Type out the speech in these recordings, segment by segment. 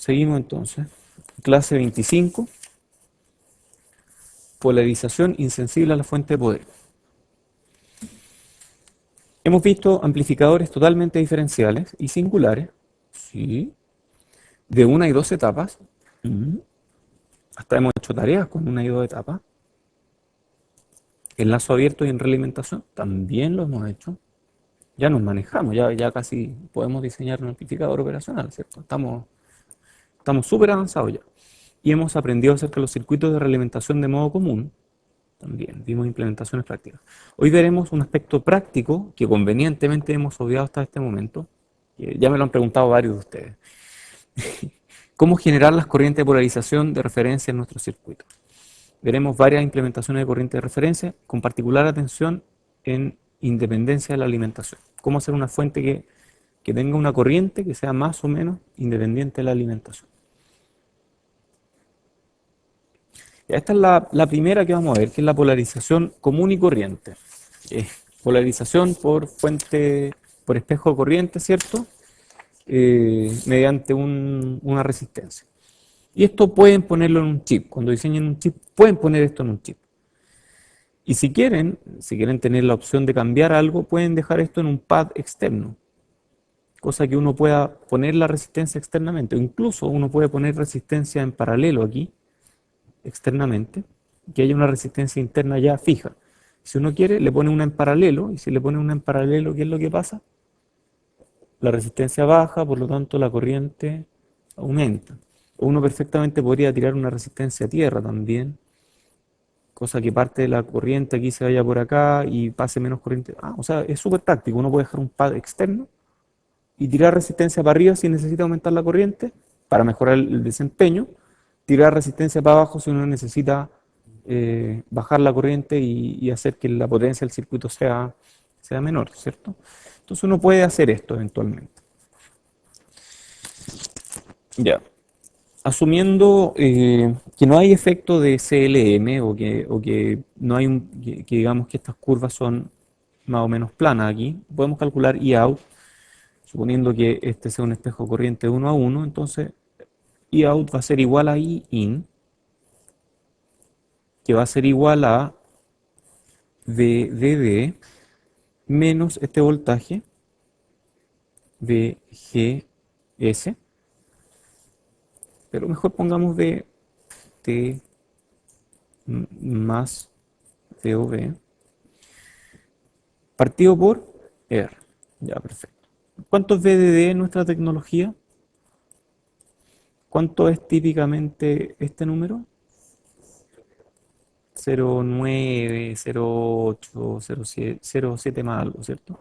Seguimos entonces. Clase 25. Polarización insensible a la fuente de poder. Hemos visto amplificadores totalmente diferenciales y singulares, sí, de una y dos etapas. Mm. Hasta hemos hecho tareas con una y dos etapas. Enlazo abierto y en realimentación también lo hemos hecho. Ya nos manejamos, ya casi podemos diseñar un amplificador operacional, ¿cierto? Estamos súper avanzados ya. Y hemos aprendido acerca de los circuitos de realimentación de modo común. También vimos implementaciones prácticas. Hoy veremos un aspecto práctico que convenientemente hemos obviado hasta este momento. Que ya me lo han preguntado varios de ustedes. ¿Cómo generar las corrientes de polarización de referencia en nuestro circuito? Veremos varias implementaciones de corriente de referencia, con particular atención en independencia de la alimentación. Cómo hacer una fuente que tenga una corriente que sea más o menos independiente de la alimentación. Esta es la primera que vamos a ver, que es la polarización común y corriente. Polarización por fuente, por espejo de corriente, ¿cierto? Mediante una resistencia. Y esto pueden ponerlo en un chip. Cuando diseñen un chip, pueden poner esto en un chip. Y si quieren tener la opción de cambiar algo, pueden dejar esto en un pad externo. Cosa que uno pueda poner la resistencia externamente. O incluso uno puede poner resistencia en paralelo aquí, externamente, que haya una resistencia interna ya fija. Si uno quiere, le pone una en paralelo, y si le pone una en paralelo, ¿qué es lo que pasa? La resistencia baja, por lo tanto la corriente aumenta. O uno perfectamente podría tirar una resistencia a tierra también, cosa que parte de la corriente aquí se vaya por acá y pase menos corriente. O sea, es súper práctico. Uno puede dejar un pad externo y tirar resistencia para arriba si necesita aumentar la corriente para mejorar el desempeño, tirar resistencia para abajo si uno necesita bajar la corriente y hacer que la potencia del circuito sea menor, ¿cierto? Entonces uno puede hacer esto eventualmente. Ya. Asumiendo que no hay efecto de CLM o que no hay que digamos que estas curvas son más o menos planas aquí, podemos calcular I out, suponiendo que este sea un espejo corriente 1 a 1, entonces I out va a ser igual a I in, que va a ser igual a VDD menos este voltaje VGS, pero mejor pongamos VT más VOV partido por R. Ya, perfecto. ¿Cuánto es VDD en nuestra tecnología? ¿Cuánto es típicamente este número? 0,9, 0,8, 0,7, 0,7 más algo, ¿cierto?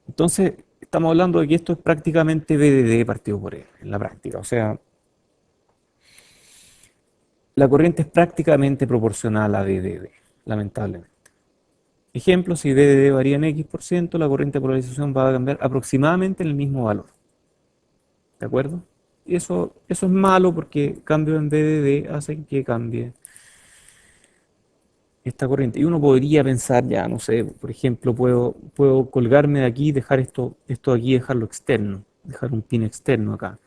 Entonces, estamos hablando de que esto es prácticamente VDD partido por R en la práctica. O sea, la corriente es prácticamente proporcional a VDD, lamentablemente. Ejemplo, si VDD varía en X%, la corriente de polarización va a cambiar aproximadamente en el mismo valor. ¿De acuerdo? Y eso es malo porque cambio en VDD hace que cambie esta corriente. Y uno podría pensar, ya, no sé, por ejemplo, puedo colgarme de aquí y dejar esto aquí, dejarlo externo, dejar un pin externo acá.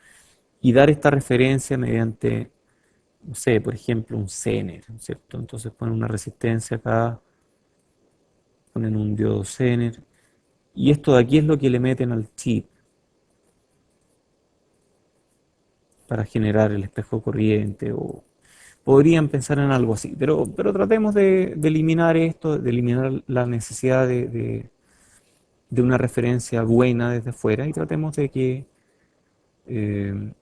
Y dar esta referencia mediante, no sé, por ejemplo, un Zener, ¿cierto? Entonces ponen una resistencia acá, ponen un diodo Zener. Y esto de aquí es lo que le meten al chip para generar el espejo corriente o podrían pensar en algo así, pero tratemos de eliminar esto, de eliminar la necesidad de una referencia buena desde fuera y tratemos de que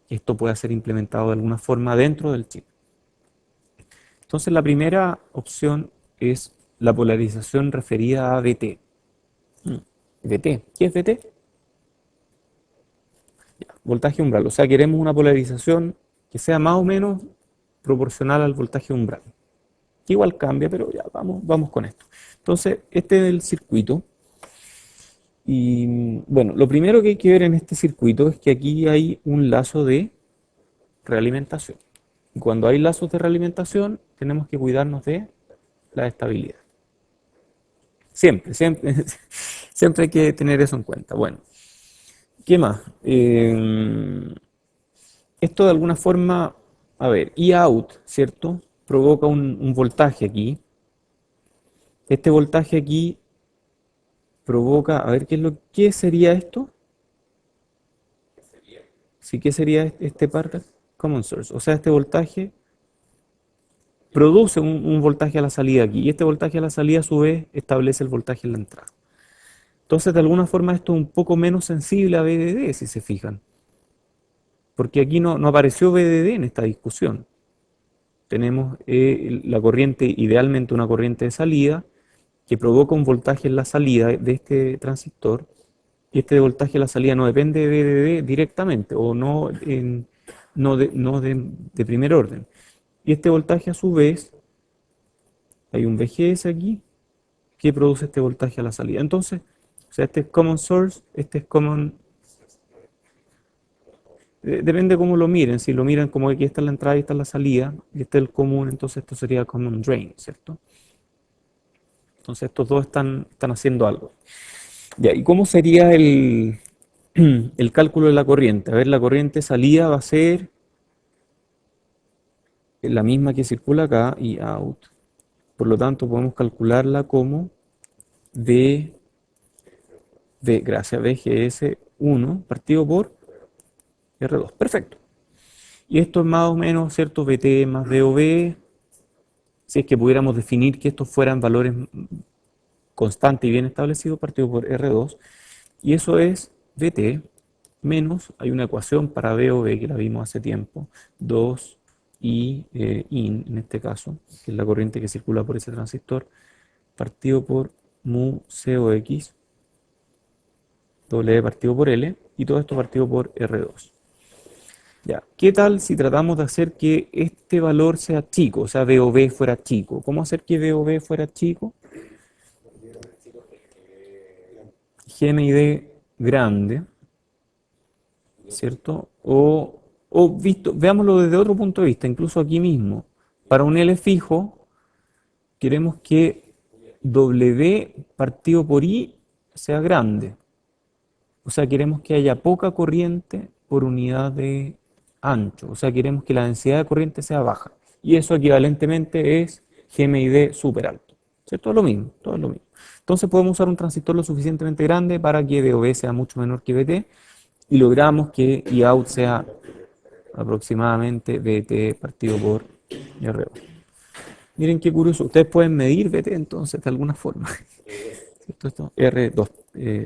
esto pueda ser implementado de alguna forma dentro del chip. Entonces la primera opción es la polarización referida a VT. VT, ¿qué es VT? Voltaje umbral, o sea, queremos una polarización que sea más o menos proporcional al voltaje umbral. Que igual cambia, pero ya vamos con esto. Entonces, este es el circuito. Y bueno, lo primero que hay que ver en este circuito es que aquí hay un lazo de realimentación. Y cuando hay lazos de realimentación, tenemos que cuidarnos de la estabilidad. Siempre, siempre, siempre hay que tener eso en cuenta. Bueno, ¿qué más? Esto de alguna forma, a ver, I out, ¿cierto? Provoca un voltaje aquí. Este voltaje aquí provoca, a ver, ¿qué sería esto? Sí, ¿qué sería este par? Common source. O sea, este voltaje produce un voltaje a la salida aquí. Y este voltaje a la salida, a su vez, establece el voltaje en la entrada. Entonces, de alguna forma, esto es un poco menos sensible a VDD, si se fijan. Porque aquí no apareció VDD en esta discusión. Tenemos la corriente, idealmente una corriente de salida, que provoca un voltaje en la salida de este transistor, y este voltaje en la salida no depende de VDD directamente, o no de primer orden. Y este voltaje a su vez, hay un VGS aquí, que produce este voltaje a la salida. Entonces, o sea, este es common source, este es common. Depende cómo lo miren. Si lo miran como que aquí está la entrada y está la salida, y este es el común, entonces esto sería common drain, ¿cierto? Entonces estos dos están haciendo algo. Ya, ¿y cómo sería el cálculo de la corriente? A ver, la corriente salida va a ser la misma que circula acá y out. Por lo tanto, podemos calcularla como gracias, VGS1 partido por R2. Perfecto. Y esto es más o menos, ¿cierto? VT más VOB. Si es que pudiéramos definir que estos fueran valores constantes y bien establecidos, partido por R2. Y eso es VT menos, hay una ecuación para VOB que la vimos hace tiempo, 2 I in, en este caso, que es la corriente que circula por ese transistor, partido por mu COX, W partido por L, y todo esto partido por R2. Ya, ¿qué tal si tratamos de hacer que este valor sea chico, o sea, VOB fuera chico? ¿Cómo hacer que VOB fuera chico? GMID grande, ¿cierto? Veámoslo desde otro punto de vista, incluso aquí mismo. Para un L fijo, queremos que W partido por I sea grande. O sea, queremos que haya poca corriente por unidad de ancho. O sea, queremos que la densidad de corriente sea baja. Y eso equivalentemente es GMID súper alto. ¿Cierto? Es lo mismo, todo es lo mismo. Entonces podemos usar un transistor lo suficientemente grande para que VOB sea mucho menor que VT y logramos que Iout sea aproximadamente VT partido por R2. Miren qué curioso, ustedes pueden medir VT entonces de alguna forma. ¿Cierto? R2,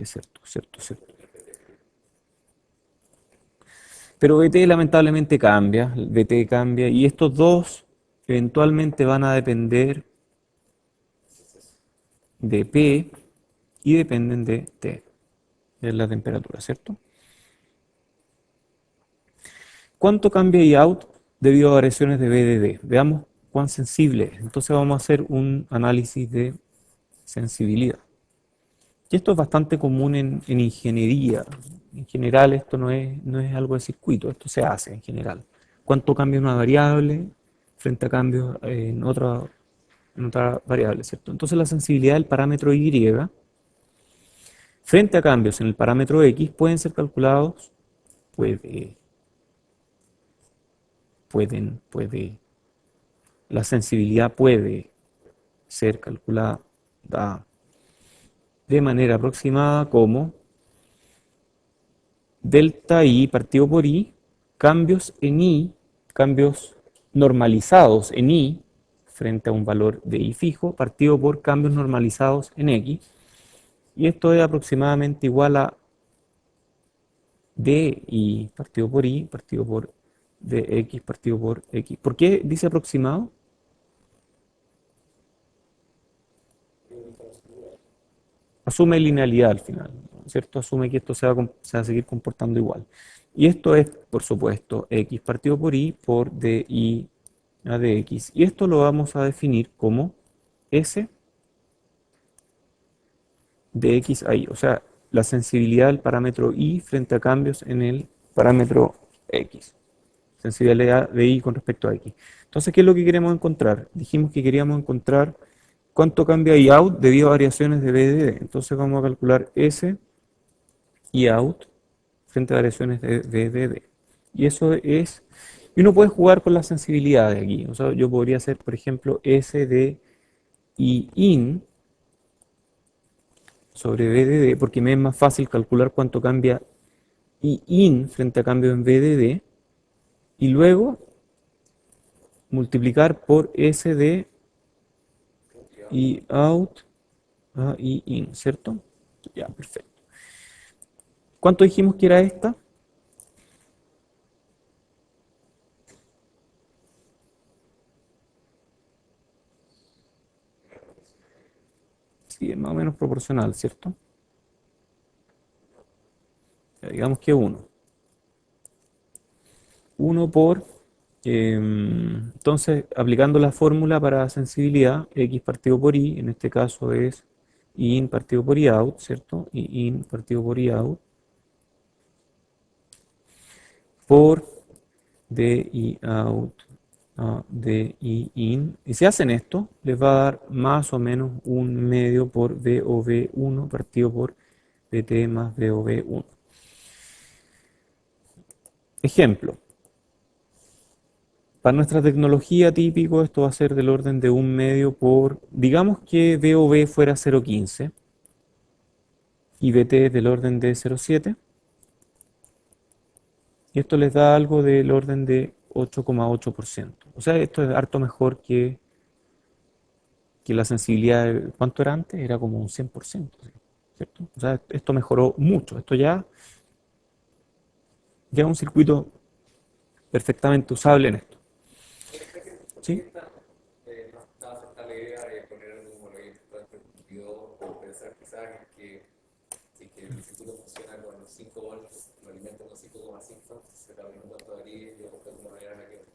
cierto, cierto, cierto. Pero VT lamentablemente cambia, VT cambia y estos dos eventualmente van a depender de P y dependen de T, de la temperatura, ¿cierto? ¿Cuánto cambia Iout debido a variaciones de VDD? Veamos cuán sensible es. Entonces vamos a hacer un análisis de sensibilidad. Y esto es bastante común en ingeniería. En general esto no es algo de circuito, esto se hace en general. ¿Cuánto cambia una variable frente a cambios en otra variable, ¿cierto? Entonces la sensibilidad del parámetro Y frente a cambios en el parámetro X pueden ser calculados, puede, la sensibilidad puede ser calculada de manera aproximada como delta I partido por I, cambios en I, cambios normalizados en I frente a un valor de I fijo, partido por cambios normalizados en X, y esto es aproximadamente igual a DI partido por I, partido por DX, partido por X. ¿Por qué dice aproximado? Asume linealidad al final, ¿cierto? Asume que esto se va a seguir comportando igual. Y esto es, por supuesto, X partido por Y por DI a DX. Y esto lo vamos a definir como S de X a Y. O sea, la sensibilidad del parámetro Y frente a cambios en el parámetro X. Sensibilidad de Y con respecto a X. Entonces, ¿qué es lo que queremos encontrar? Dijimos que queríamos encontrar cuánto cambia Iout debido a variaciones de VDD. Entonces vamos a calcular S Iout frente a variaciones de VDD. Y eso es, y uno puede jugar con la sensibilidad de aquí. O sea, yo podría hacer, por ejemplo, S de I in sobre B de D, porque me es más fácil calcular cuánto cambia I in frente a cambio en B de D, y luego multiplicar por S de I out a I in, ¿cierto? Ya, perfecto. ¿Cuánto dijimos que era esta? Sí, es más o menos proporcional, ¿cierto? Ya, digamos que uno. Uno por, entonces, aplicando la fórmula para sensibilidad, X partido por Y, en este caso es I in partido por I out, ¿cierto? I in partido por I out, por DI out a DI in. Y si hacen esto, les va a dar más o menos un medio por VOV1 partido por VT más VOV1. Ejemplo, para nuestra tecnología típico esto va a ser del orden de un medio por, digamos que VOV fuera 0,15 y VT es del orden de 0,7 y esto les da algo del orden de 8,8%. O sea, esto es harto mejor que la sensibilidad, ¿cuánto era antes? Era como un 100%, ¿cierto? O sea, esto mejoró mucho. Esto ya es un circuito perfectamente usable en esto. ¿Sí? No aceptar la idea de poner algo como lo que permitido o pensar quizás en que si que el circuito funciona con 5 volts, lo alimenta con 5,5, se está abriendo cuanto varía y de alguna manera la que como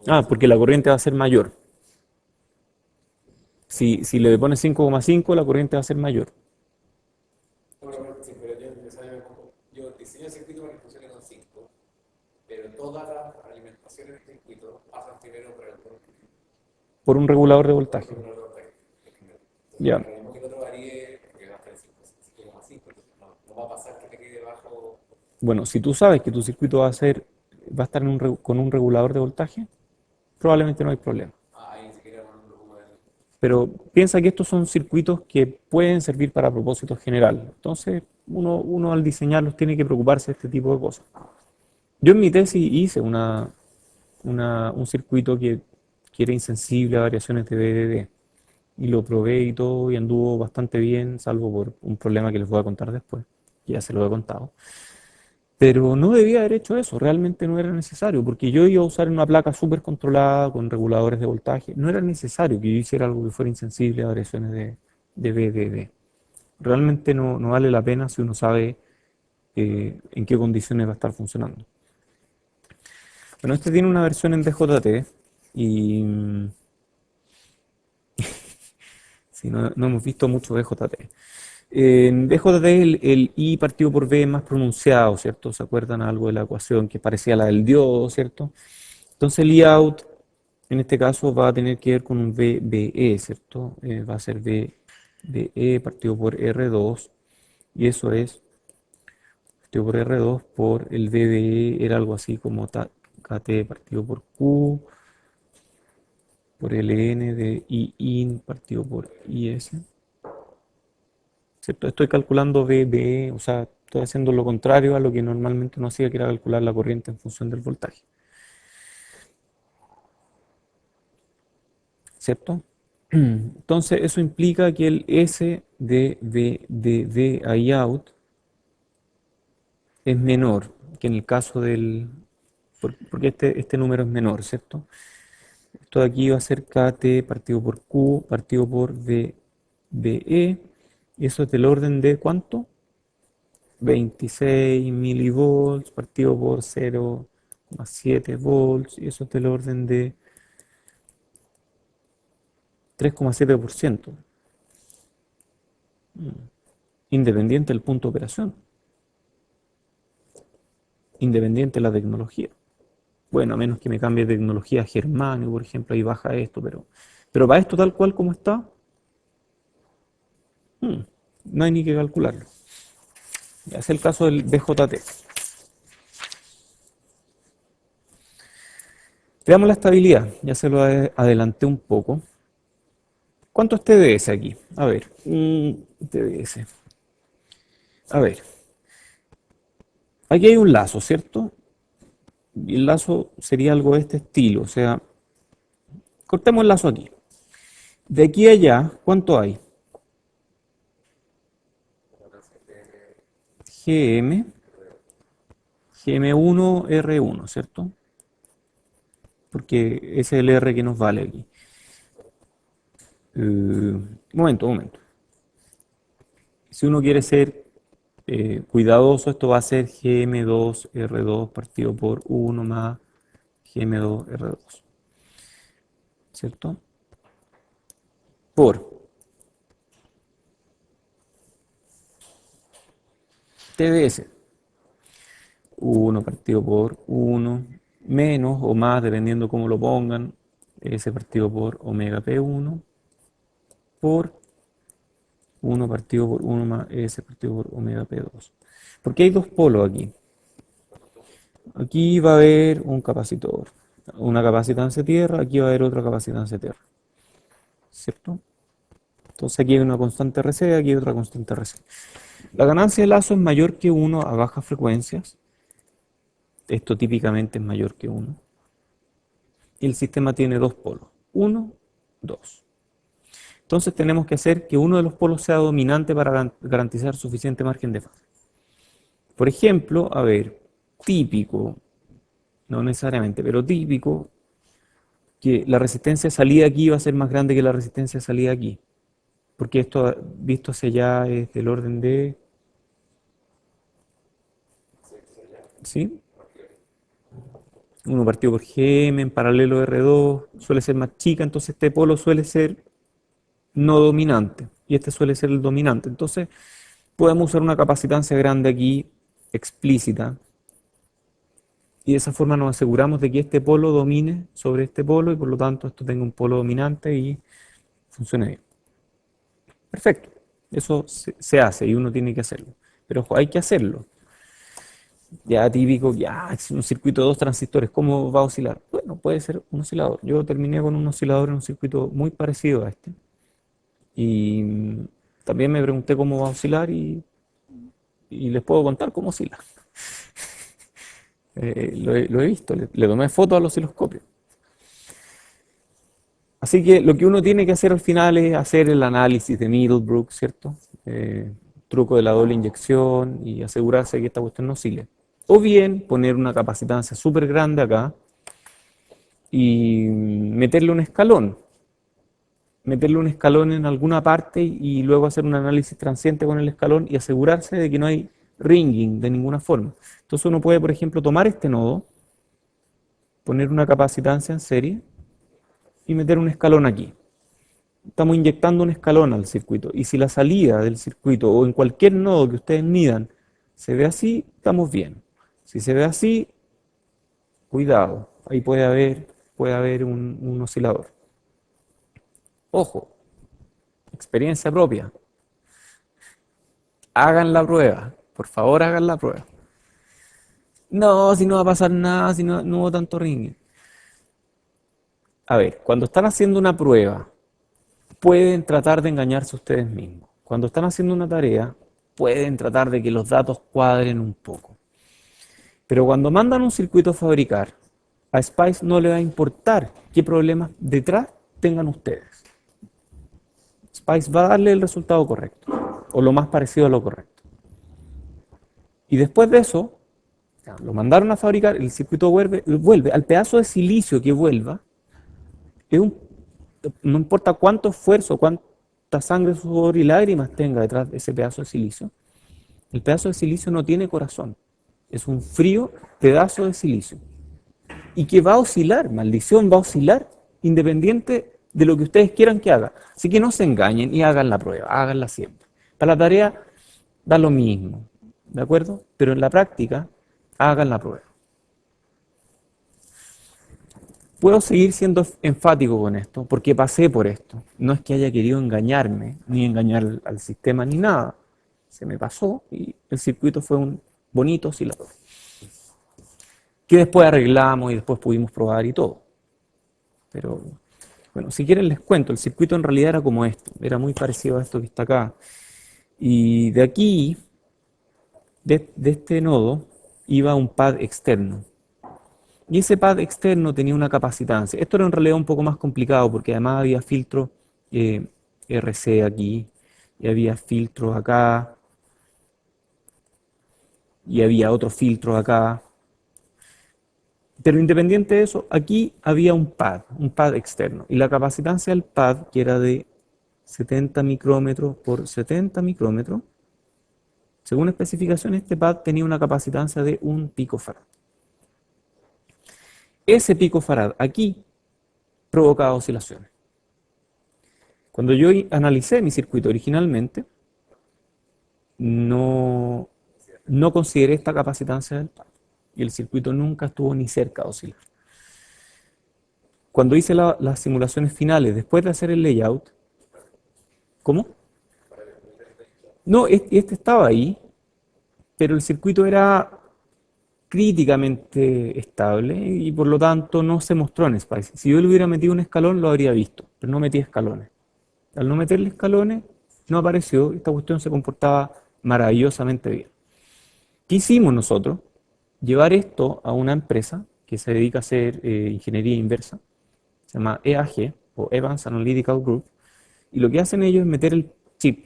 Ah, eso. porque la corriente va a ser mayor. Si le pones 5,5, la corriente va a ser mayor. Bueno, sí, pero yo diseño el circuito para que funcione con 5, pero todas las alimentaciones del circuito pasan primero por el Por un regulador de por el voltaje. regulador de voltaje. Entonces, Ya. para que el otro varíe, porque va a estar en 5,5, entonces no va a pasar que te quede bajo. Bueno, si tú sabes que tu circuito va a estar con un regulador de voltaje, probablemente no hay problema. Ahí ni siquiera con un documento. Pero piensa que estos son circuitos que pueden servir para propósitos generales. Entonces, uno al diseñarlos tiene que preocuparse de este tipo de cosas. Yo en mi tesis hice un circuito que era insensible a variaciones de BDD y lo probé y todo y anduvo bastante bien, salvo por un problema que les voy a contar después, que ya se lo he contado. Pero no debía haber hecho eso, realmente no era necesario, porque yo iba a usar una placa súper controlada con reguladores de voltaje. No era necesario que yo hiciera algo que fuera insensible a variaciones de BDD. Realmente no vale la pena si uno sabe en qué condiciones va a estar funcionando. Bueno, este tiene una versión en DJT y si no hemos visto mucho DJT. En DJT el I partido por B es más pronunciado, ¿cierto? ¿Se acuerdan algo de la ecuación que parecía la del diodo, ¿cierto? Entonces el I out en este caso va a tener que ver con un VBE, ¿cierto? Va a ser VBE partido por R2 y eso es partido por R2 por el VBE era algo así como KT partido por Q por ln de I in partido por IS, ¿cierto? Estoy calculando VBE, o sea, estoy haciendo lo contrario a lo que normalmente uno hacía, que era calcular la corriente en función del voltaje, ¿cierto? Entonces, eso implica que el S de V I out es menor que en el caso porque este número es menor, ¿cierto? Esto de aquí va a ser KT partido por Q partido por VBE, y eso es del orden de ¿cuánto? 26 milivolts partido por 0,7 volts, y eso es del orden de 3,7%, independiente del punto de operación, independiente de la tecnología. Bueno, a menos que me cambie de tecnología a Germánio, por ejemplo, ahí baja esto, pero para esto tal cual como está, no hay ni que calcularlo. Es el caso del BJT. Veamos la estabilidad, ya se lo adelanté un poco. ¿Cuánto es TDS aquí? A ver, TDS. A ver, aquí hay un lazo, ¿cierto? Y el lazo sería algo de este estilo, o sea, cortemos el lazo aquí. De aquí a allá, ¿cuánto hay? GM, GM1, R1, ¿cierto? Porque ese es el R que nos vale aquí. Un momento. Si uno quiere ser cuidadoso, esto va a ser GM2R2 partido por 1 más GM2R2, ¿cierto? Por TDS, 1 partido por 1 menos o más, dependiendo cómo lo pongan, S partido por omega P1 por 1 partido por 1 más S partido por omega P2. Porque hay dos polos aquí. Aquí va a haber un capacitor, una capacitancia tierra, aquí va a haber otra capacitancia tierra, ¿cierto? Entonces aquí hay una constante RC, aquí hay otra constante RC. La ganancia de lazo es mayor que 1 a bajas frecuencias. Esto típicamente es mayor que 1. Y el sistema tiene dos polos. 1, 2. Entonces tenemos que hacer que uno de los polos sea dominante para garantizar suficiente margen de fase. Por ejemplo, a ver, típico, no necesariamente, pero típico, que la resistencia de salida aquí va a ser más grande que la resistencia de salida aquí. Porque esto, visto hacia allá, es del orden de... ¿Sí? 1 partido por GM en paralelo R2 suele ser más chica, entonces este polo suele ser no dominante y este suele ser el dominante. Entonces podemos usar una capacitancia grande aquí, explícita, y de esa forma nos aseguramos de que este polo domine sobre este polo y por lo tanto esto tenga un polo dominante y funcione bien. Perfecto, eso se hace y uno tiene que hacerlo. Pero ojo, hay que hacerlo. Ya típico, ya es un circuito de dos transistores, ¿cómo va a oscilar? Bueno, puede ser un oscilador. Yo terminé con un oscilador en un circuito muy parecido a este. Y también me pregunté cómo va a oscilar y les puedo contar cómo oscila. Lo he visto, le tomé fotos al osciloscopio. Así que lo que uno tiene que hacer al final es hacer el análisis de Middlebrook, ¿cierto? Truco de la doble inyección y asegurarse que esta cuestión no oscile. O bien poner una capacitancia súper grande acá y meterle un escalón en alguna parte y luego hacer un análisis transiente con el escalón y asegurarse de que no hay ringing de ninguna forma. Entonces uno puede, por ejemplo, tomar este nodo, poner una capacitancia en serie y meter un escalón aquí. Estamos inyectando un escalón al circuito y si la salida del circuito o en cualquier nodo que ustedes midan se ve así, estamos bien. Si se ve así, cuidado, ahí puede haber un oscilador. Ojo, experiencia propia. Hagan la prueba, por favor hagan la prueba. No, si no va a pasar nada, si no hubo tanto ring. A ver, cuando están haciendo una prueba, pueden tratar de engañarse ustedes mismos. Cuando están haciendo una tarea, pueden tratar de que los datos cuadren un poco. Pero cuando mandan un circuito a fabricar, a Spice no le va a importar qué problemas detrás tengan ustedes. Spice va a darle el resultado correcto, o lo más parecido a lo correcto. Y después de eso, lo mandaron a fabricar, el circuito vuelve al pedazo de silicio que vuelva, no importa cuánto esfuerzo, cuánta sangre, sudor y lágrimas tenga detrás de ese pedazo de silicio, el pedazo de silicio no tiene corazón, es un frío pedazo de silicio. Y que va a oscilar, maldición, va a oscilar independiente de lo que ustedes quieran que haga. Así que no se engañen y hagan la prueba, háganla siempre. Para la tarea da lo mismo, ¿de acuerdo? Pero en la práctica, hagan la prueba. Puedo seguir siendo enfático con esto, porque pasé por esto. No es que haya querido engañarme, ni engañar al sistema, ni nada. Se me pasó y el circuito fue un bonito oscilador. Que después arreglamos y después pudimos probar y todo. pero bueno, si quieren les cuento, el circuito en realidad era como esto, era muy parecido a esto que está acá. Y de aquí, de este nodo, iba un pad externo. Y ese pad externo tenía una capacitancia. Esto era en realidad un poco más complicado porque además había filtro RC aquí, y había filtros acá, y había otros filtros acá. Pero independiente de eso, aquí había un pad externo. Y la capacitancia del pad, que era de 70 micrómetros por 70 micrómetros, según especificaciones, este pad tenía una capacitancia de 1 picofarad. Ese picofarad aquí provocaba oscilaciones. Cuando yo analicé mi circuito originalmente, no, no consideré esta capacitancia del pad. Y el circuito nunca estuvo ni cerca de oscilar. Cuando hice las simulaciones finales, después de hacer el layout, ¿cómo? No, este estaba ahí, pero el circuito era críticamente estable y por lo tanto no se mostró en Spice. Si yo le hubiera metido un escalón lo habría visto, pero no metí escalones. Al no meterle escalones no apareció, esta cuestión se comportaba maravillosamente bien. ¿Qué hicimos nosotros? Llevar esto a una empresa que se dedica a hacer ingeniería inversa, se llama EAG o Evans Analytical Group, y lo que hacen ellos es meter el chip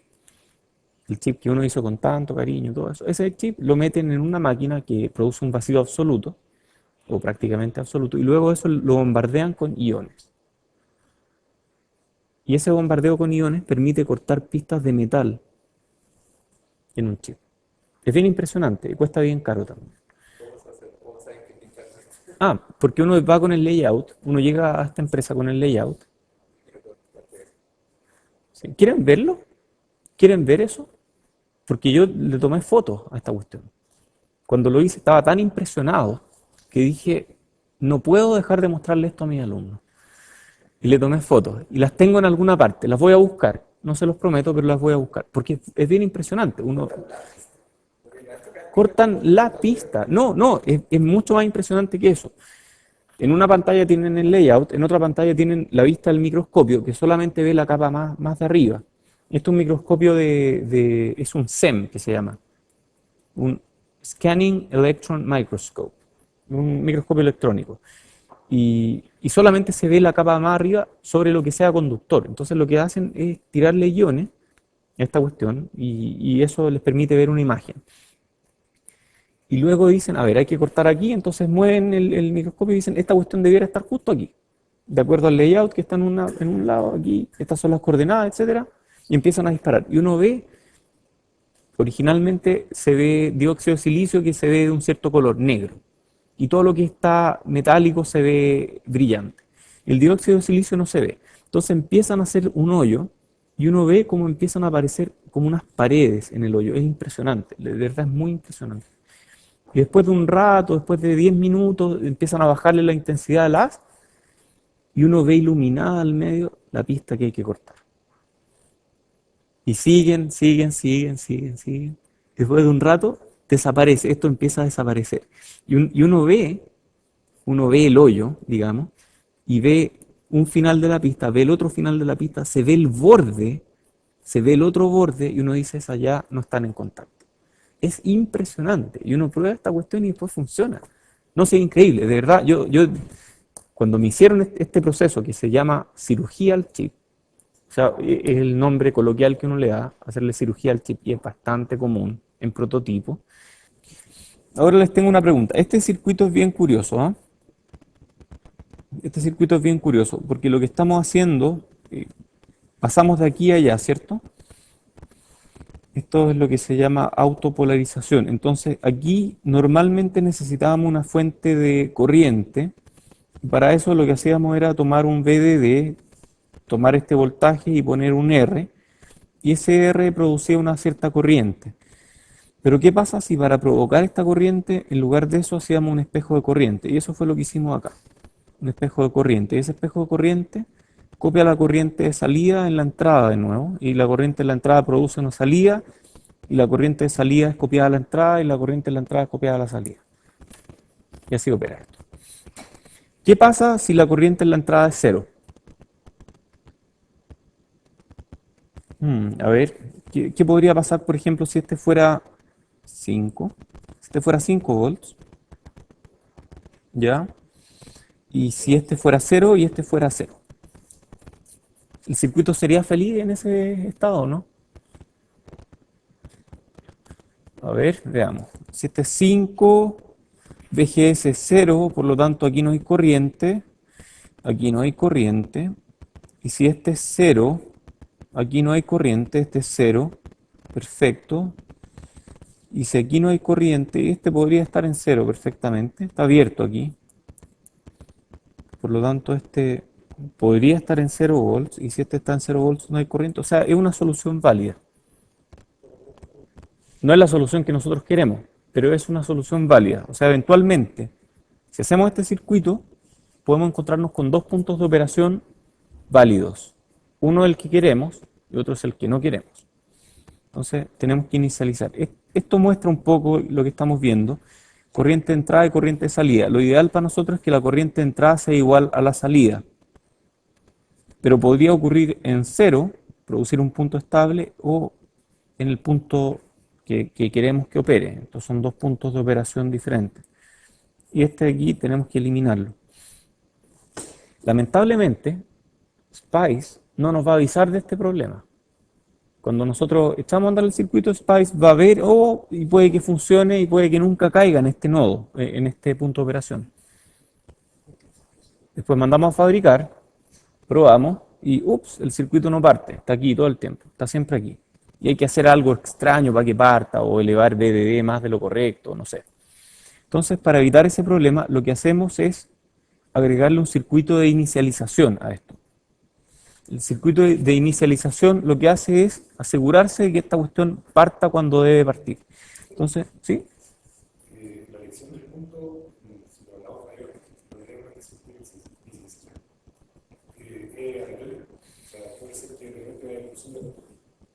que uno hizo con tanto cariño, todo eso, ese chip lo meten en una máquina que produce un vacío absoluto, o prácticamente absoluto, y luego eso lo bombardean con iones. Y ese bombardeo con iones permite cortar pistas de metal en un chip. Es bien impresionante y cuesta bien caro también. ¿Cómo saben que pintar esto? Ah, porque uno va con el layout, uno llega a esta empresa con el layout. ¿Sí? ¿Quieren verlo? ¿Quieren ver eso? Porque yo le tomé fotos a esta cuestión. Cuando lo hice estaba tan impresionado que dije, no puedo dejar de mostrarle esto a mis alumnos. Y le tomé fotos y las tengo en alguna parte, las voy a buscar. No se los prometo, pero las voy a buscar. Porque es bien impresionante. Uno cortan la pista. No, no, es mucho más impresionante que eso. En una pantalla tienen el layout, en otra pantalla tienen la vista del microscopio, que solamente ve la capa más de arriba. Esto es un microscopio es un SEM que se llama, un Scanning Electron Microscope, un microscopio electrónico. Y solamente se ve la capa más arriba sobre lo que sea conductor. Entonces lo que hacen es tirarle iones a esta cuestión y eso les permite ver una imagen. Y luego dicen, a ver, hay que cortar aquí, entonces mueven el microscopio y dicen, esta cuestión debiera estar justo aquí, de acuerdo al layout que está en un lado aquí, estas son las coordenadas, etcétera, y empiezan a disparar. Y uno ve, originalmente se ve dióxido de silicio que se ve de un cierto color negro, y todo lo que está metálico se ve brillante. El dióxido de silicio no se ve. Entonces empiezan a hacer un hoyo, y uno ve cómo empiezan a aparecer como unas paredes en el hoyo. Es impresionante, de verdad es muy impresionante. Y después de un rato, después de 10 minutos, empiezan a bajarle la intensidad del haz y uno ve iluminada al medio la pista que hay que cortar. Y siguen. Después de un rato, desaparece, esto empieza a desaparecer. Y uno ve el hoyo, digamos, y ve un final de la pista, ve el otro final de la pista, se ve el borde, se ve el otro borde y uno dice, esas ya no están en contacto. Es impresionante. Y uno prueba esta cuestión y después funciona. No sé, increíble. De verdad, yo cuando me hicieron este proceso que se llama cirugía al chip, o sea, es el nombre coloquial que uno le da, hacerle cirugía al chip, y es bastante común en prototipo. Ahora les tengo una pregunta. Este circuito es bien curioso, ¿ah? Este circuito es bien curioso, porque lo que estamos haciendo, pasamos de aquí a allá, ¿cierto? Esto es lo que se llama autopolarización. Entonces, aquí normalmente necesitábamos una fuente de corriente. Para eso lo que hacíamos era tomar un VDD, tomar este voltaje y poner un R, y ese R producía una cierta corriente. Pero ¿qué pasa si para provocar esta corriente, en lugar de eso hacíamos un espejo de corriente? Y eso fue lo que hicimos acá, un espejo de corriente. Y ese espejo de corriente copia la corriente de salida en la entrada de nuevo, y la corriente de la entrada produce una salida, y la corriente de salida es copiada a la entrada, y la corriente de la entrada es copiada a la salida. Y así opera esto. ¿Qué pasa si la corriente en la entrada es cero? A ver, ¿qué podría pasar, por ejemplo, si este fuera 5? Si este fuera 5 volts, ¿ya? Y si este fuera cero y este fuera cero. ¿El circuito sería feliz en ese estado, no? A ver, veamos. Si este es 5, VGS es 0, por lo tanto aquí no hay corriente, aquí no hay corriente. Y si este es 0, aquí no hay corriente, este es 0, perfecto. Y si aquí no hay corriente, este podría estar en 0 perfectamente, está abierto aquí. Por lo tanto, este podría estar en 0 volts, y si este está en 0 volts no hay corriente. O sea, es una solución válida. No es la solución que nosotros queremos, pero es una solución válida. O sea, eventualmente, si hacemos este circuito, podemos encontrarnos con dos puntos de operación válidos. Uno es el que queremos y otro es el que no queremos. Entonces, tenemos que inicializar. Esto muestra un poco lo que estamos viendo. Corriente de entrada y corriente de salida. Lo ideal para nosotros es que la corriente de entrada sea igual a la salida. Pero podría ocurrir en cero, producir un punto estable, o en el punto que queremos que opere. Entonces son dos puntos de operación diferentes. Y este de aquí tenemos que eliminarlo. Lamentablemente, SPICE no nos va a avisar de este problema. Cuando nosotros echamos a andar el circuito, SPICE va a ver, y puede que funcione y puede que nunca caiga en este nodo, en este punto de operación. Después mandamos a fabricar, probamos y ups, el circuito no parte, está aquí todo el tiempo, está siempre aquí. Y hay que hacer algo extraño para que parta o elevar BDD más de lo correcto, no sé. Entonces, para evitar ese problema, lo que hacemos es agregarle un circuito de inicialización a esto. El circuito de inicialización lo que hace es asegurarse de que esta cuestión parta cuando debe partir. Entonces, ¿sí? La elección del punto, si lo hablamos ayer, lo tenemos que existir o sea, puede ser que de repente haya funcionado.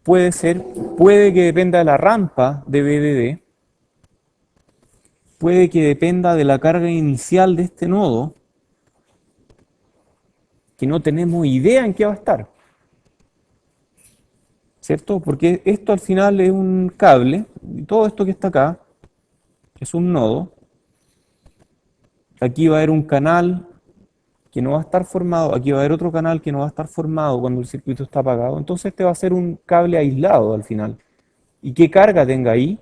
Puede ser, puede que dependa de la rampa de BDD, puede que dependa de la carga inicial de este nodo, que no tenemos idea en qué va a estar. ¿Cierto? Porque esto al final es un cable, y todo esto que está acá es un nodo. Aquí va a haber un canal que no va a estar formado, aquí va a haber otro canal que no va a estar formado cuando el circuito está apagado. Entonces este va a ser un cable aislado al final. Y qué carga tenga ahí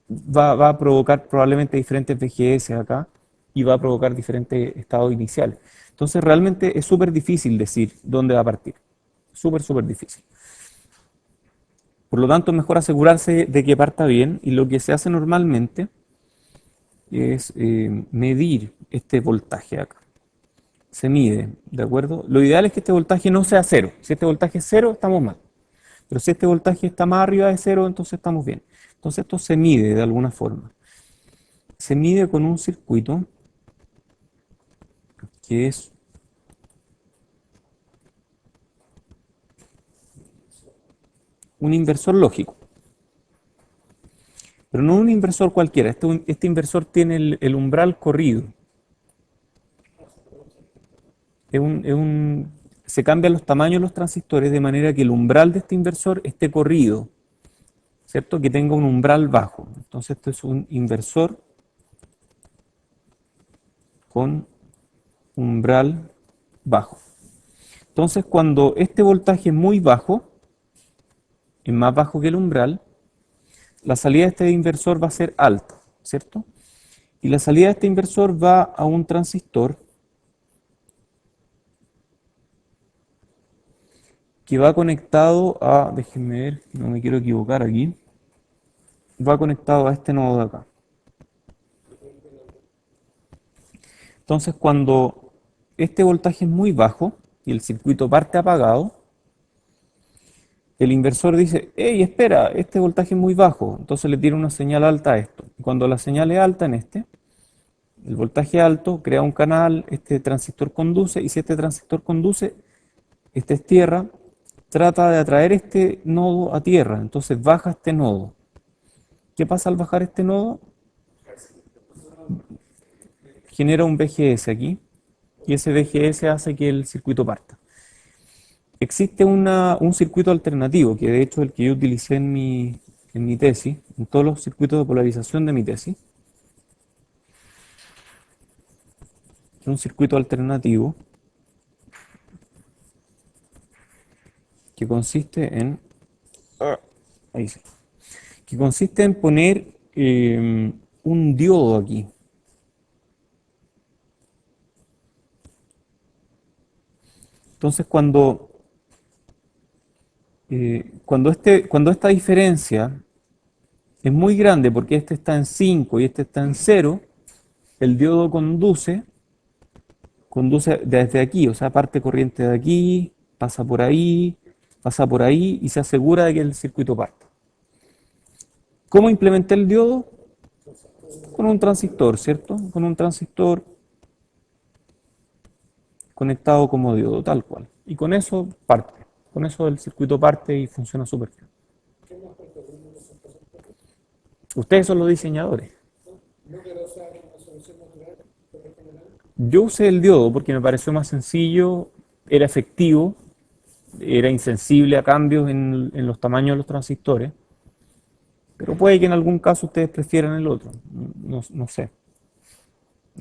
va a provocar probablemente diferentes VGS acá y va a provocar diferentes estados iniciales. Entonces realmente es súper difícil decir dónde va a partir. Súper, súper difícil. Por lo tanto, es mejor asegurarse de que parta bien, y lo que se hace normalmente es medir este voltaje acá. Se mide, ¿de acuerdo? Lo ideal es que este voltaje no sea cero. Si este voltaje es cero, estamos mal. Pero si este voltaje está más arriba de cero, entonces estamos bien. Entonces esto se mide de alguna forma. Se mide con un circuito que es un inversor lógico. Pero no un inversor cualquiera. Este inversor tiene el umbral corrido. Se cambian los tamaños de los transistores de manera que el umbral de este inversor esté corrido, ¿cierto? Que tenga un umbral bajo. Entonces esto es un inversor con umbral bajo. Entonces cuando este voltaje es muy bajo, es más bajo que el umbral, la salida de este inversor va a ser alta, ¿cierto? Y la salida de este inversor va a un transistor que va conectado a, déjenme ver, no me quiero equivocar aquí, va conectado a este nodo de acá. Entonces cuando este voltaje es muy bajo y el circuito parte apagado, el inversor dice, hey, espera, este voltaje es muy bajo, entonces le tira una señal alta a esto. Y cuando la señal es alta en el voltaje alto crea un canal, este transistor conduce, y si este transistor conduce, este es tierra, trata de atraer este nodo a tierra, entonces baja este nodo. ¿Qué pasa al bajar este nodo? Genera un VGS aquí, y ese VGS hace que el circuito parta. Existe un circuito alternativo, que de hecho es el que yo utilicé en mi tesis, en todos los circuitos de polarización de mi tesis. Un circuito alternativo que consiste en... ahí sí, que consiste en poner un diodo aquí. Entonces, cuando esta diferencia es muy grande, porque este está en 5 y este está en 0, el diodo conduce desde aquí, o sea, parte corriente de aquí, pasa por ahí y se asegura de que el circuito parte. ¿Cómo implementé el diodo? Con un transistor, ¿cierto? Con un transistor conectado como diodo, tal cual. Y con eso parte. Con eso el circuito parte y funciona súper bien. Ustedes son los diseñadores. Yo usé el diodo porque me pareció más sencillo, era efectivo, era insensible a cambios en los tamaños de los transistores, pero puede que en algún caso ustedes prefieran el otro, no sé,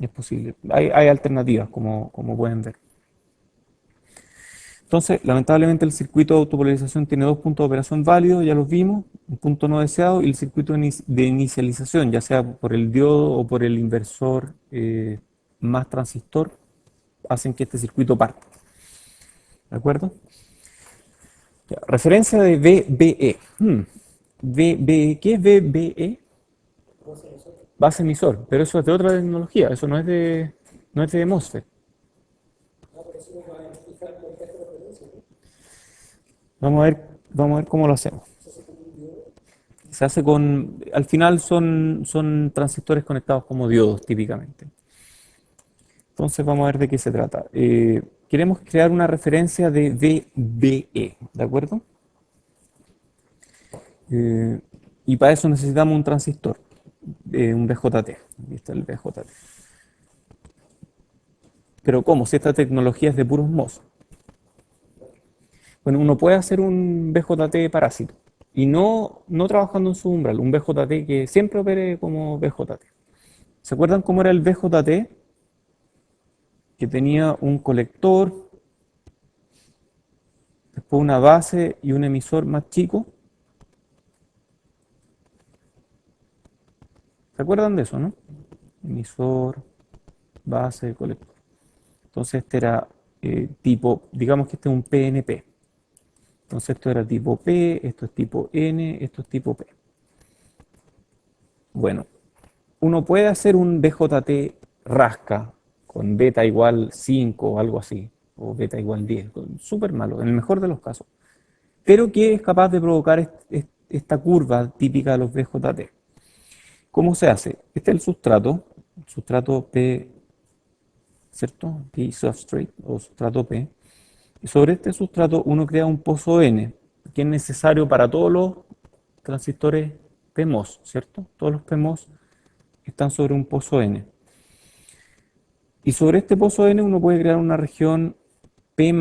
es posible. Hay alternativas, como pueden ver. Entonces, lamentablemente el circuito de autopolarización tiene dos puntos de operación válidos, ya los vimos, un punto no deseado, y el circuito de inicialización, ya sea por el diodo o por el inversor más transistor, hacen que este circuito parta. ¿De acuerdo? Ya, referencia de VBE. VBE. ¿Qué es VBE? Base emisor, pero eso es de otra tecnología, eso no es de MOSFET. Vamos a ver cómo lo hacemos. Se hace al final son transistores conectados como diodos típicamente. Entonces vamos a ver de qué se trata. Queremos crear una referencia de VBE, ¿de acuerdo? Y para eso necesitamos un transistor, un BJT. Aquí está el BJT. Pero ¿cómo? Si esta tecnología es de puros MOS. Bueno, uno puede hacer un BJT parásito y no trabajando en su umbral, un BJT que siempre opere como BJT. ¿Se acuerdan cómo era el BJT? Que tenía un colector, después una base y un emisor más chico. ¿Se acuerdan de eso, no? Emisor, base, colector. Entonces este era tipo, digamos que este es un PNP. Entonces esto era tipo P, esto es tipo N, esto es tipo P. Bueno, uno puede hacer un BJT rasca con beta igual 5 o algo así, o beta igual 10, súper malo, en el mejor de los casos, pero que es capaz de provocar esta curva típica de los BJT. ¿Cómo se hace? Este es el sustrato P, ¿cierto? P substrate o sustrato P. Y sobre este sustrato uno crea un pozo N, que es necesario para todos los transistores PMOS, ¿cierto? Todos los PMOS están sobre un pozo N. Y sobre este pozo N uno puede crear una región P+,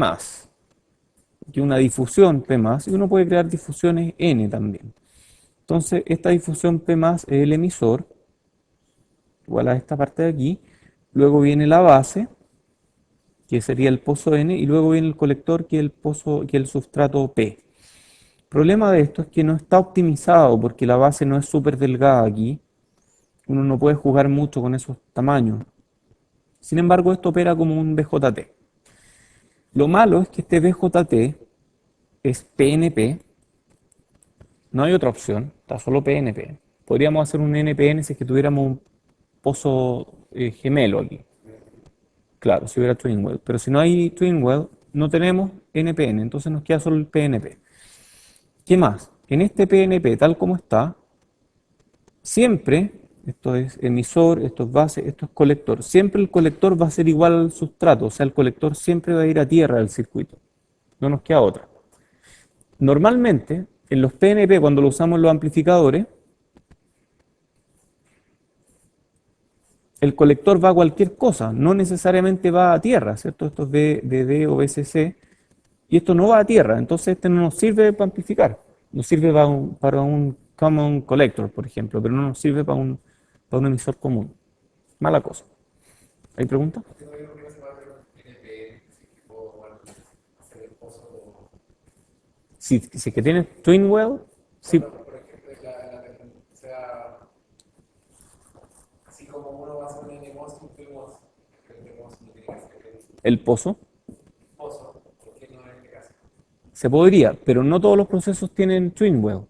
que es una difusión P+, y uno puede crear difusiones N también. Entonces, esta difusión P+, es el emisor, igual a esta parte de aquí. Luego viene la base, que sería el pozo N, y luego viene el colector, que es el sustrato P. El problema de esto es que no está optimizado, porque la base no es súper delgada aquí. Uno no puede jugar mucho con esos tamaños. Sin embargo, esto opera como un BJT. Lo malo es que este BJT es PNP. No hay otra opción, está solo PNP. Podríamos hacer un NPN si es que tuviéramos un pozo gemelo aquí. Claro, si hubiera Twinwell. Pero si no hay Twinwell, no tenemos NPN, entonces nos queda solo el PNP. ¿Qué más? En este PNP, tal como está, siempre, esto es emisor, esto es base, esto es colector, siempre el colector va a ser igual al sustrato, o sea, el colector siempre va a ir a tierra del circuito. No nos queda otra. Normalmente, en los PNP, cuando lo usamos en los amplificadores, el colector va a cualquier cosa, no necesariamente va a tierra, ¿cierto? Esto es BD o BCC, y esto no va a tierra, entonces este no nos sirve para amplificar, nos sirve para un common collector, por ejemplo, pero no nos sirve para un emisor común. Mala cosa. ¿Hay preguntas? Yo creo que se va a ver un NPN, si puedo hacer el pozo. Si que tienes TwinWell, sí, Por ejemplo, o sea, así como uno va a hacer un NMOS, un PMOS, el NMOS no tiene que ser el el pozo pozo, ¿por qué no en este caso? se podría, pero no todos los procesos tienen TwinWell.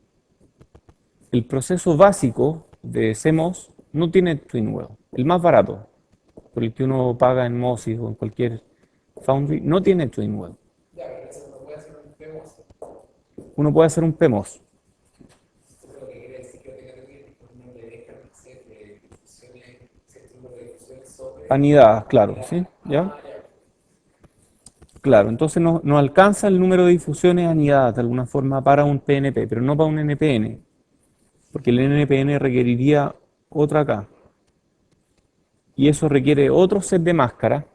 El proceso básico de CMOS no tiene TwinWell. El más barato, por el que uno paga en MOSIS o en cualquier foundry, no tiene TwinWell. Ya, pero eso no puede hacer un PMOS. Uno puede hacer un PMOS. Esto es lo que quiere decir que tenga que no le dejan hacer difusiones, cierto número de difusiones sobre. Anidadas, claro, ¿sí? ¿Ya? Claro, entonces no alcanza el número de difusiones anidadas de alguna forma para un PNP, pero no para un NPN, porque el NPN requeriría otra K. Y eso requiere otro set de máscara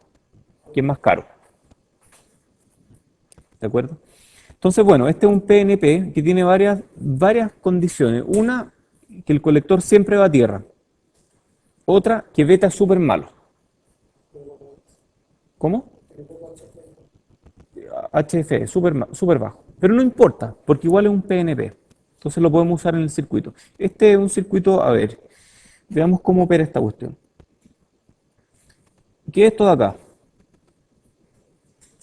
que es más caro. ¿De acuerdo? Entonces, bueno, este es un PNP que tiene varias condiciones. Una, que el colector siempre va a tierra. Otra, que beta es súper malo. ¿Cómo? HF, súper bajo. Pero no importa, porque igual es un PNP. Entonces lo podemos usar en el circuito. Este es un circuito, a ver, veamos cómo opera esta cuestión. ¿Qué es esto de acá?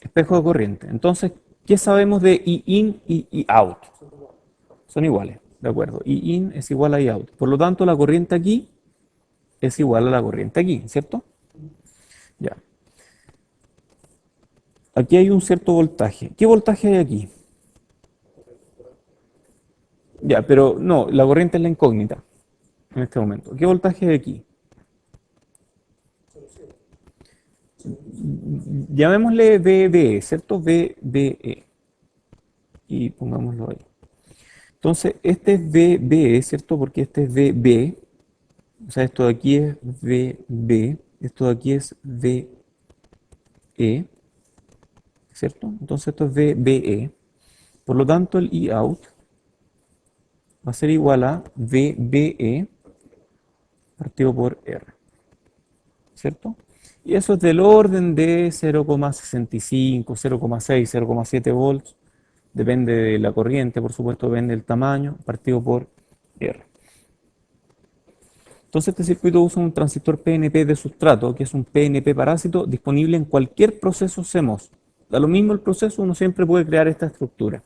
Espejo de corriente. Entonces, ¿qué sabemos de I-in y I-out? Son iguales, ¿de acuerdo? I-in es igual a I-out. Por lo tanto, la corriente aquí es igual a la corriente aquí, ¿cierto? Ya. Aquí hay un cierto voltaje. ¿Qué voltaje hay aquí? Ya, pero no, la corriente es la incógnita en este momento. ¿Qué voltaje hay aquí? Llamémosle VBE, ¿cierto? VBE. Y pongámoslo ahí. Entonces, este es VBE, ¿cierto? Porque este es VB. O sea, esto de aquí es VB. Esto de aquí es VE, ¿cierto? Entonces, esto es VBE. Por lo tanto, el I-out va a ser igual a VBE partido por R, ¿cierto? Y eso es del orden de 0,65, 0,6, 0,7 volts. Depende de la corriente, por supuesto, depende del tamaño, partido por R. Entonces este circuito usa un transistor PNP de sustrato, que es un PNP parásito disponible en cualquier proceso CMOS. Da lo mismo el proceso, uno siempre puede crear esta estructura.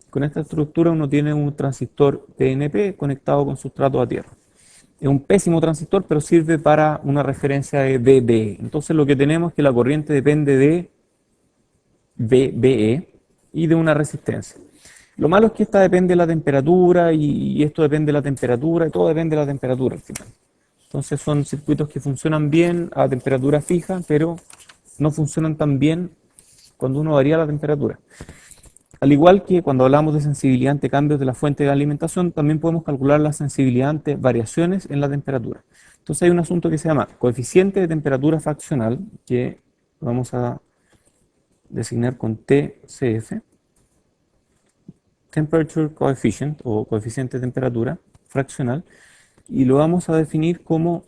Con esta estructura uno tiene un transistor PNP conectado con sustrato a tierra. Es un pésimo transistor, pero sirve para una referencia de VBE. Entonces lo que tenemos es que la corriente depende de VBE y de una resistencia. Lo malo es que esta depende de la temperatura y esto depende de la temperatura y todo depende de la temperatura al final. Entonces son circuitos que funcionan bien a temperatura fija, pero no funcionan tan bien cuando uno varía la temperatura. Al igual que cuando hablamos de sensibilidad ante cambios de la fuente de alimentación, también podemos calcular la sensibilidad ante variaciones en la temperatura. Entonces hay un asunto que se llama coeficiente de temperatura fraccional, que vamos a designar con TCF, Temperature Coefficient o coeficiente de temperatura fraccional, y lo vamos a definir como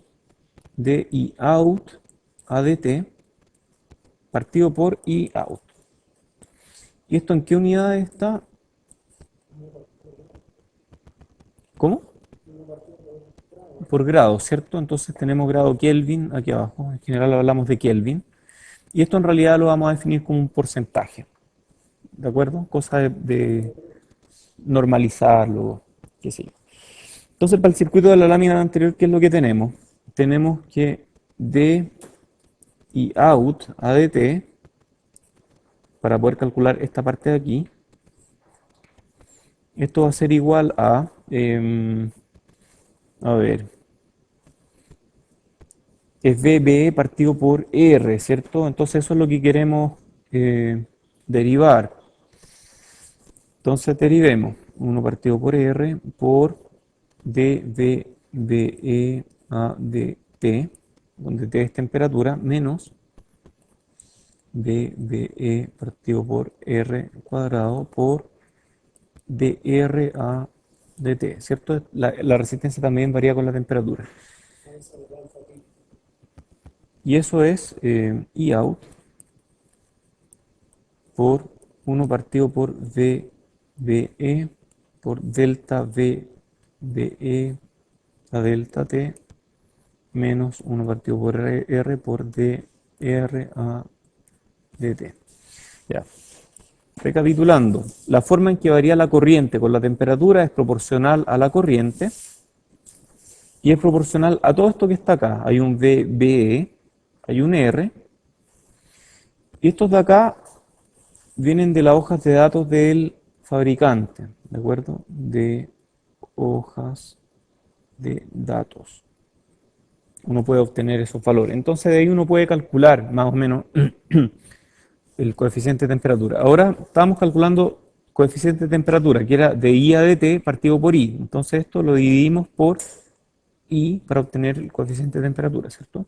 DI-out ADT partido por I-out. ¿Y esto en qué unidad está? ¿Cómo? Por grado, ¿cierto? Entonces tenemos grado Kelvin aquí abajo, en general hablamos de Kelvin, y esto en realidad lo vamos a definir como un porcentaje, ¿de acuerdo? Cosa de normalizarlo, qué sé yo. Entonces, para el circuito de la lámina anterior, ¿qué es lo que tenemos? Tenemos que D y out ADT, para poder calcular esta parte de aquí, esto va a ser igual a ver, es VB partido por R, ¿cierto? Entonces eso es lo que queremos derivar. Entonces derivemos 1 partido por R por dVBE ADT T, donde T es temperatura, menos dBE partido por R cuadrado por dR a dt, ¿cierto? La resistencia también varía con la temperatura. Y eso es I out por 1 partido por VBE por delta VBE a delta T menos 1 partido por R por dR a dt. Ya. Recapitulando, la forma en que varía la corriente con la temperatura es proporcional a la corriente y es proporcional a todo esto que está acá. Hay un VBE, hay un R, y estos de acá vienen de las hojas de datos del fabricante, ¿de acuerdo? De hojas de datos. Uno puede obtener esos valores. Entonces de ahí uno puede calcular más o menos el coeficiente de temperatura. Ahora estamos calculando coeficiente de temperatura, que era de I a dt partido por I. Entonces esto lo dividimos por I para obtener el coeficiente de temperatura, ¿cierto?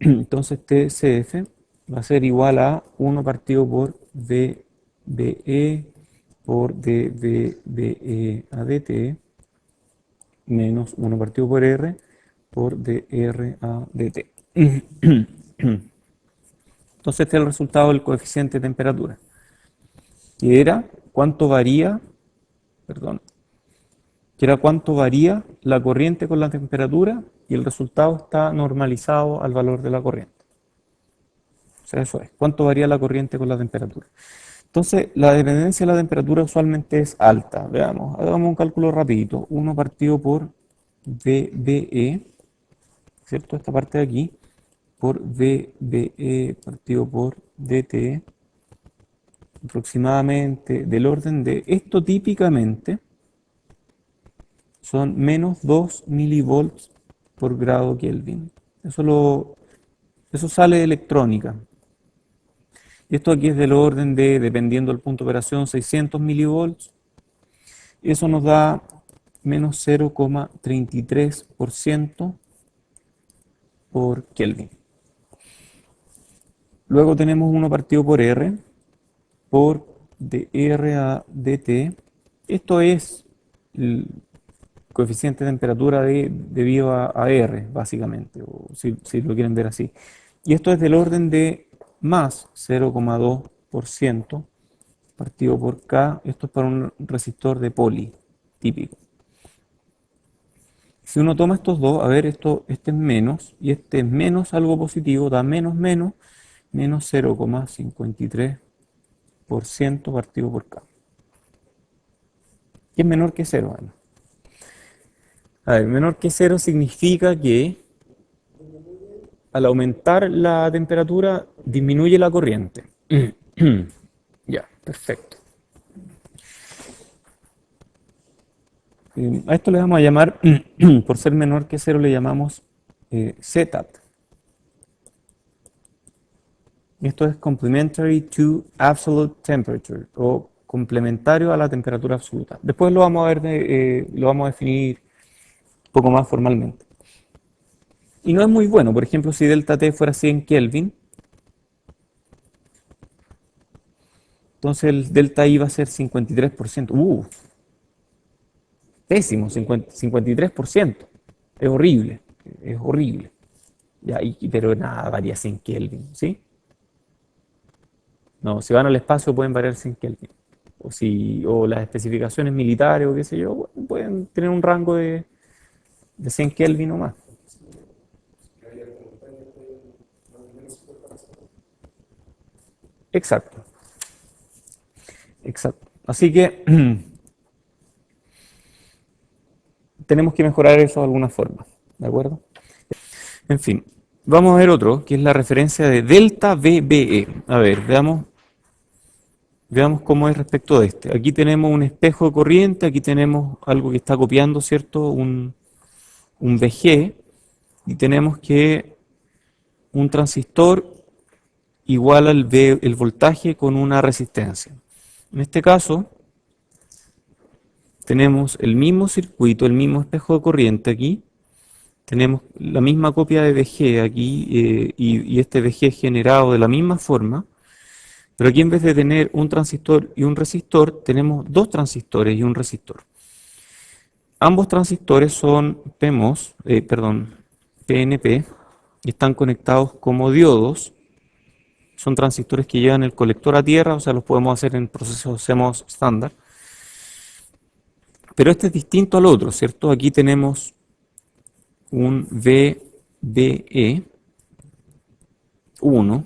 Entonces TCF va a ser igual a 1 partido por VBE por dVBE a dt menos 1 partido por R por dR a dt. Entonces este es el resultado del coeficiente de temperatura. Que era cuánto varía, perdón, que era cuánto varía la corriente con la temperatura y el resultado está normalizado al valor de la corriente. O sea, eso es, cuánto varía la corriente con la temperatura. Entonces, la dependencia de la temperatura usualmente es alta. Veamos, hagamos un cálculo rapidito. 1 partido por VBE, ¿cierto? Esta parte de aquí, por VBE partido por DT, aproximadamente del orden de, esto típicamente son menos 2 milivolts por grado Kelvin. Eso sale de electrónica. Y esto aquí es del orden de, dependiendo del punto de operación, 600 milivolts. Eso nos da menos 0,33% por Kelvin. Luego tenemos 1 partido por R, por dR a dt. Esto es el coeficiente de temperatura debido a R, básicamente, o si lo quieren ver así. Y esto es del orden de más 0,2% partido por K. Esto es para un resistor de poli típico. Si uno toma estos dos, a ver, este es menos y este es menos algo positivo, da menos 0,53% partido por K. ¿Qué es menor que 0? Bueno. A ver, menor que 0 significa que al aumentar la temperatura disminuye la corriente. Ya, perfecto. A esto le vamos a llamar, por ser menor que 0, le llamamos Zetat. Esto es complementary to absolute temperature, o complementario a la temperatura absoluta. Después lo vamos a ver, lo vamos a definir un poco más formalmente. Y no es muy bueno. Por ejemplo, si delta T fuera 100 Kelvin, entonces el delta I va a ser 53%. Pésimo, 53%. Es horrible, es horrible. Ya, pero nada, varía 100 Kelvin, ¿sí? No, si van al espacio pueden variar 100 Kelvin. O las especificaciones militares o qué sé yo, pueden tener un rango de 100 Kelvin o más. Exacto. Exacto. Así que tenemos que mejorar eso de alguna forma, ¿de acuerdo? En fin, vamos a ver otro, que es la referencia de delta VBE. A ver, veamos cómo es respecto de este. Aquí tenemos un espejo de corriente, aquí tenemos algo que está copiando, ¿cierto? Un VG, y tenemos que un transistor igual al el voltaje con una resistencia. En este caso, tenemos el mismo circuito, el mismo espejo de corriente aquí, tenemos la misma copia de VG aquí y este VG es generado de la misma forma, pero aquí en vez de tener un transistor y un resistor, tenemos dos transistores y un resistor. Ambos transistores son PNP y están conectados como diodos. Son transistores que llevan el colector a tierra, o sea, los podemos hacer en procesos CMOS estándar. Pero este es distinto al otro, ¿cierto? Aquí tenemos un VBE1,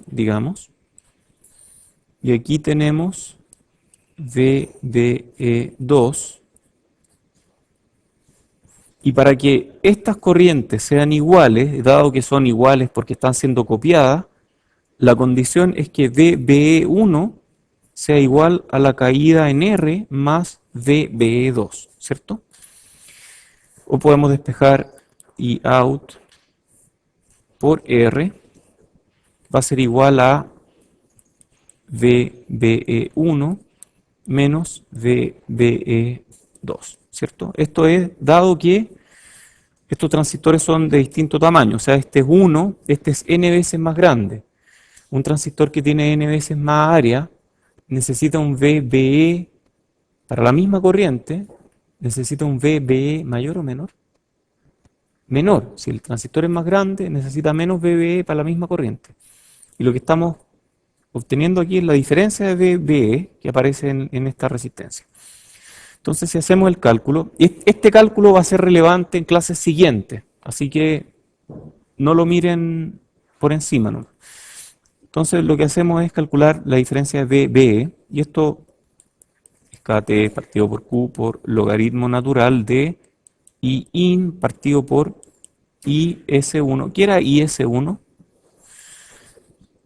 digamos, y aquí tenemos VBE2. Y para que estas corrientes sean iguales, dado que son iguales porque están siendo copiadas, la condición es que VBE1 sea igual a la caída en R más VBE2, ¿cierto? O podemos despejar I out por R va a ser igual a VBE1 menos VBE2, ¿cierto? Esto es dado que estos transistores son de distinto tamaño, o sea, este es 1, este es n veces más grande. Un transistor que tiene n veces más área necesita un VBE para la misma corriente, necesita un VBE mayor o menor. Menor, si el transistor es más grande, necesita menos VBE para la misma corriente. Y lo que estamos obteniendo aquí es la diferencia de VBE que aparece en esta resistencia. Entonces, si hacemos el cálculo, este cálculo va a ser relevante en clases siguientes, así que no lo miren por encima, ¿no? Entonces, lo que hacemos es calcular la diferencia de VBE, y esto es KT partido por Q por logaritmo natural de I in partido por IS1. ¿Qué era IS1?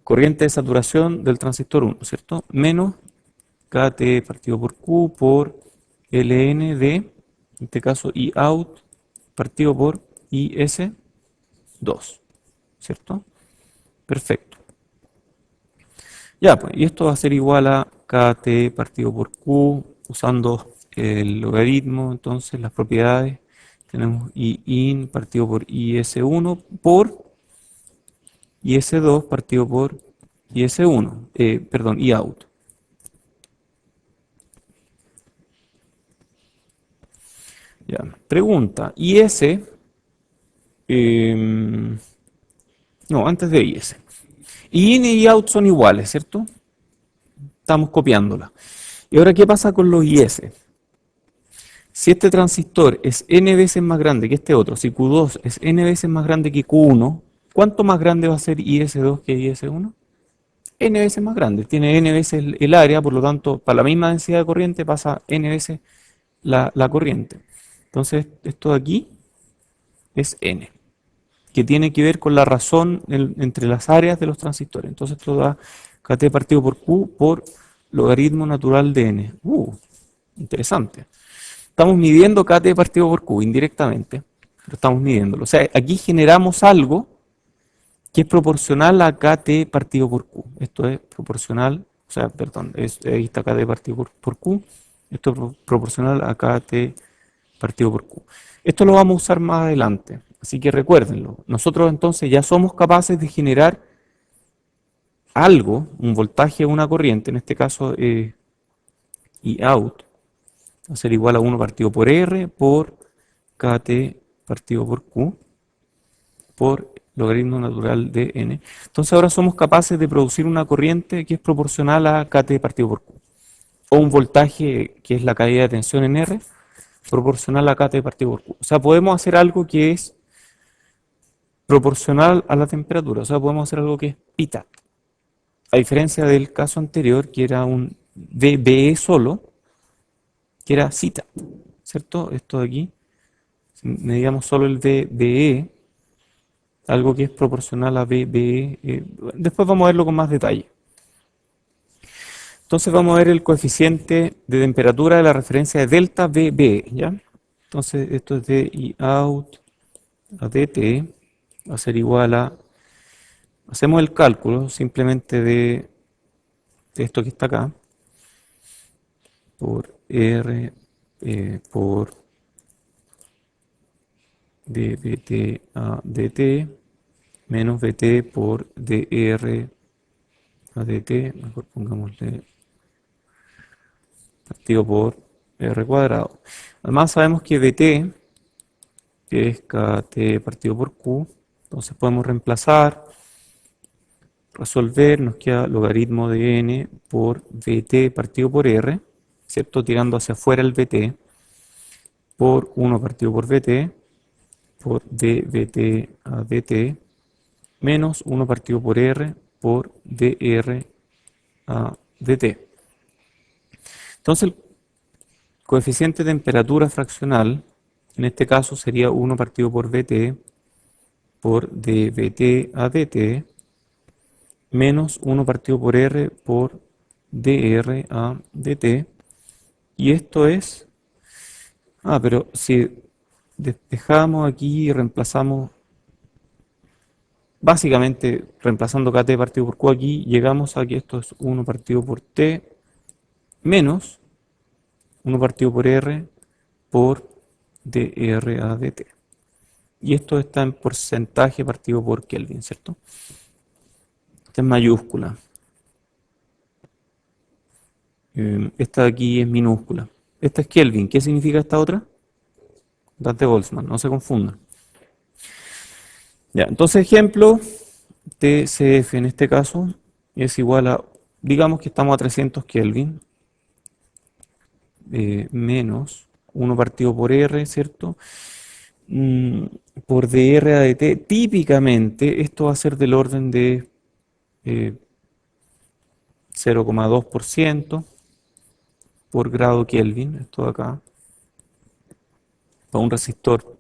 Corriente de saturación del transistor 1, ¿cierto? Menos KT partido por Q por ln de, en este caso, I out partido por IS2, ¿cierto? Perfecto. Ya, pues, y esto va a ser igual a KT partido por Q, usando el logaritmo, entonces las propiedades, tenemos I in partido por IS1 por IS2 partido por IS1, perdón, I out. Ya, pregunta, IS, no, antes de IS. In y out son iguales, ¿cierto? Estamos copiándola. ¿Y ahora qué pasa con los IS? Si este transistor es n veces más grande que este otro, si Q2 es n veces más grande que Q1, ¿cuánto más grande va a ser IS2 que IS1? N veces más grande, tiene n veces el área, por lo tanto, para la misma densidad de corriente pasa n veces la corriente. Entonces, esto de aquí es n, que tiene que ver con la razón entre las áreas de los transistores. Entonces, esto da KT partido por Q por logaritmo natural de n. Interesante. Estamos midiendo KT partido por Q indirectamente, pero estamos midiéndolo. O sea, aquí generamos algo que es proporcional a KT partido por Q. Esto es proporcional, o sea, perdón, ahí está KT partido por Q. Esto es proporcional a KT partido por Q. Esto lo vamos a usar más adelante, así que recuérdenlo. Nosotros entonces ya somos capaces de generar algo, un voltaje o una corriente, en este caso I out, va a ser igual a 1 partido por R por KT partido por Q por logaritmo natural de n. Entonces ahora somos capaces de producir una corriente que es proporcional a KT partido por Q. O un voltaje que es la caída de tensión en R proporcional a KT partido por Q. O sea, podemos hacer algo que es proporcional a la temperatura. O sea, podemos hacer algo que es pitat. A diferencia del caso anterior, que era un VBE solo, que era cita, ¿cierto? Esto de aquí, si medíamos solo el VBE, algo que es proporcional a VBE. Después vamos a verlo con más detalle. Entonces vamos a ver el coeficiente de temperatura de la referencia de delta VBE, ¿ya? Entonces esto es de I out a dt, va a ser igual a, hacemos el cálculo simplemente de esto que está acá, por R por de VT a DT menos VT por DR a DT, mejor pongámosle partido por R cuadrado. Además sabemos que VT, que es KT partido por Q, entonces podemos reemplazar, resolver, nos queda logaritmo de N por VT partido por R, ¿cierto? Tirando hacia afuera el VT, por 1 partido por VT, por dVT a dt, menos 1 partido por R por dR a dt. Entonces el coeficiente de temperatura fraccional, en este caso sería 1 partido por VT por dVT a dt, menos 1 partido por R por dR a dt. Y esto es... pero si despejamos aquí y reemplazamos, básicamente reemplazando KT partido por Q aquí, llegamos a que esto es 1 partido por T menos 1 partido por R por dR a dt. Y esto está en porcentaje partido por Kelvin, ¿cierto? Esta es mayúscula. Esta de aquí es minúscula. Esta es Kelvin. ¿Qué significa esta otra? Dante Boltzmann, no se confundan. Ya, entonces ejemplo, TCF en este caso es igual a, digamos que estamos a 300 Kelvin, menos 1 partido por R, ¿cierto? Por dR a dt, típicamente esto va a ser del orden de 0,2% por grado Kelvin, esto de acá, para un resistor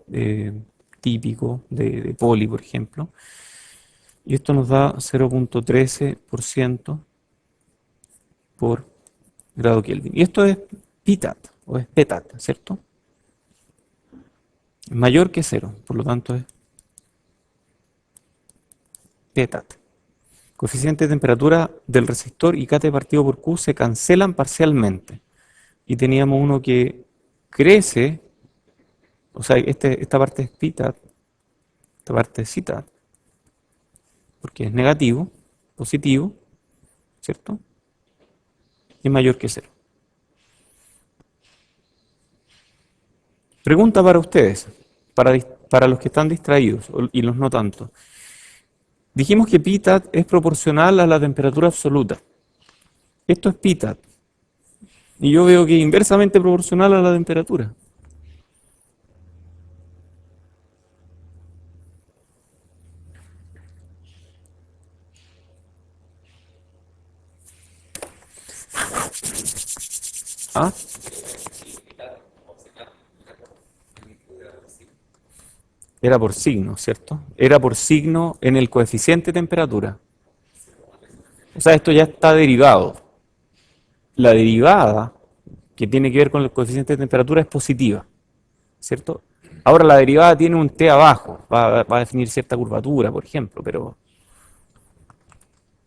típico de poli, por ejemplo. Y esto nos da 0,13% por grado Kelvin. Y esto es pitat, o es petat, ¿cierto? Es mayor que 0, por lo tanto es petat. Coeficiente de temperatura del resistor y KT partido por Q se cancelan parcialmente. Y teníamos uno que crece, o sea, esta parte es pitat, esta parte es citat, porque es negativo, positivo, ¿cierto? Y es mayor que 0. Pregunta para ustedes, para los que están distraídos y los no tanto. Dijimos que pitat es proporcional a la temperatura absoluta. Esto es pitat. Y yo veo que es inversamente proporcional a la temperatura. ¿Ah? Era por signo, ¿cierto? Era por signo en el coeficiente de temperatura. O sea, esto ya está derivado. La derivada que tiene que ver con el coeficiente de temperatura es positiva, ¿cierto? Ahora la derivada tiene un t abajo, va a definir cierta curvatura, por ejemplo,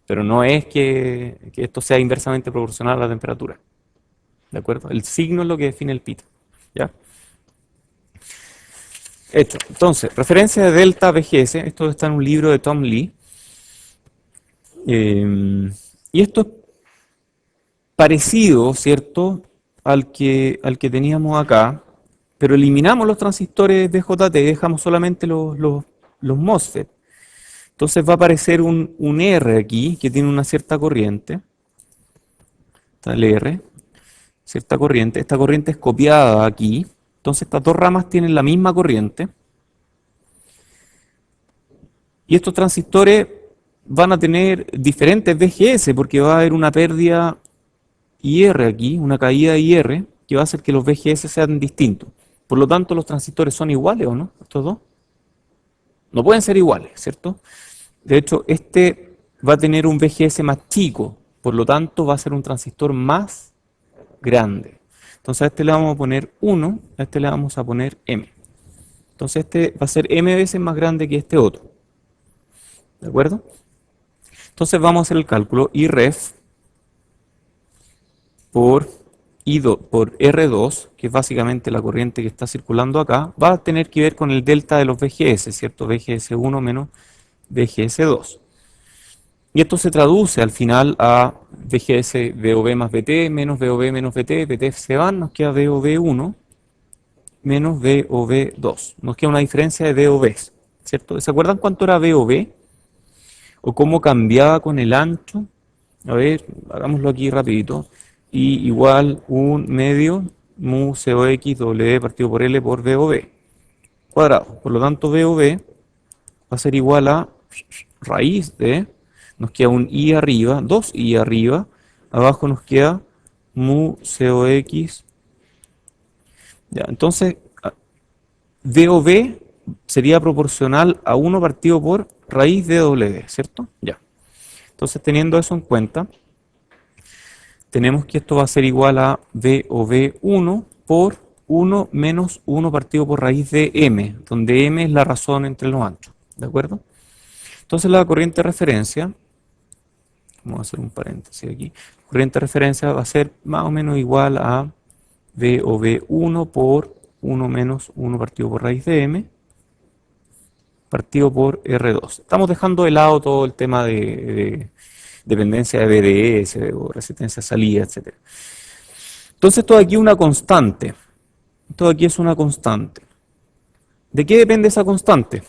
pero no es que esto sea inversamente proporcional a la temperatura. ¿De acuerdo? El signo es lo que define el pito. ¿Ya? Hecho. Entonces, referencia de delta VGS, esto está en un libro de Tom Lee. Y esto es parecido, ¿cierto?, al que teníamos acá, pero eliminamos los transistores BJT, dejamos solamente los MOSFET. Entonces va a aparecer un R aquí, que tiene una cierta corriente. Está el R, cierta corriente. Esta corriente es copiada aquí. Entonces estas dos ramas tienen la misma corriente. Y estos transistores van a tener diferentes VGS, porque va a haber una pérdida IR aquí, una caída IR, que va a hacer que los VGS sean distintos. Por lo tanto, ¿los transistores son iguales o no? ¿Estos dos? No pueden ser iguales, ¿cierto? De hecho, este va a tener un VGS más chico, por lo tanto va a ser un transistor más grande. Entonces a este le vamos a poner 1, a este le vamos a poner M. Entonces este va a ser M veces más grande que este otro. ¿De acuerdo? Entonces vamos a hacer el cálculo IREF por por R2, que es básicamente la corriente que está circulando acá, va a tener que ver con el delta de los VGS, ¿cierto? VGS1 menos VGS2. Y esto se traduce al final a VGS VOB más VT menos VOB menos VT, VT se van, nos queda VOB1 menos VOB2. Nos queda una diferencia de VOBs, ¿cierto? ¿Se acuerdan cuánto era VOB? ¿O cómo cambiaba con el ancho? A ver, hagámoslo aquí rapidito. Y igual 1 medio mu COX W partido por L por VOB cuadrado. Por lo tanto, VOB va a ser igual a raíz de, nos queda un I arriba, 2I arriba, abajo nos queda mu COX. Ya, entonces, VOB sería proporcional a 1 partido por raíz de W, ¿cierto? Ya. Entonces, teniendo eso en cuenta, tenemos que esto va a ser igual a VOB1 por 1 menos 1 partido por raíz de M, donde M es la razón entre los anchos, ¿de acuerdo? Entonces la corriente de referencia, vamos a hacer un paréntesis aquí, corriente de referencia va a ser más o menos igual a VOB1 por 1 menos 1 partido por raíz de M, partido por R2. Estamos dejando de lado todo el tema de dependencia de BDS o resistencia a salida, etc. Entonces esto de aquí es una constante. Esto de aquí es una constante. ¿De qué depende esa constante?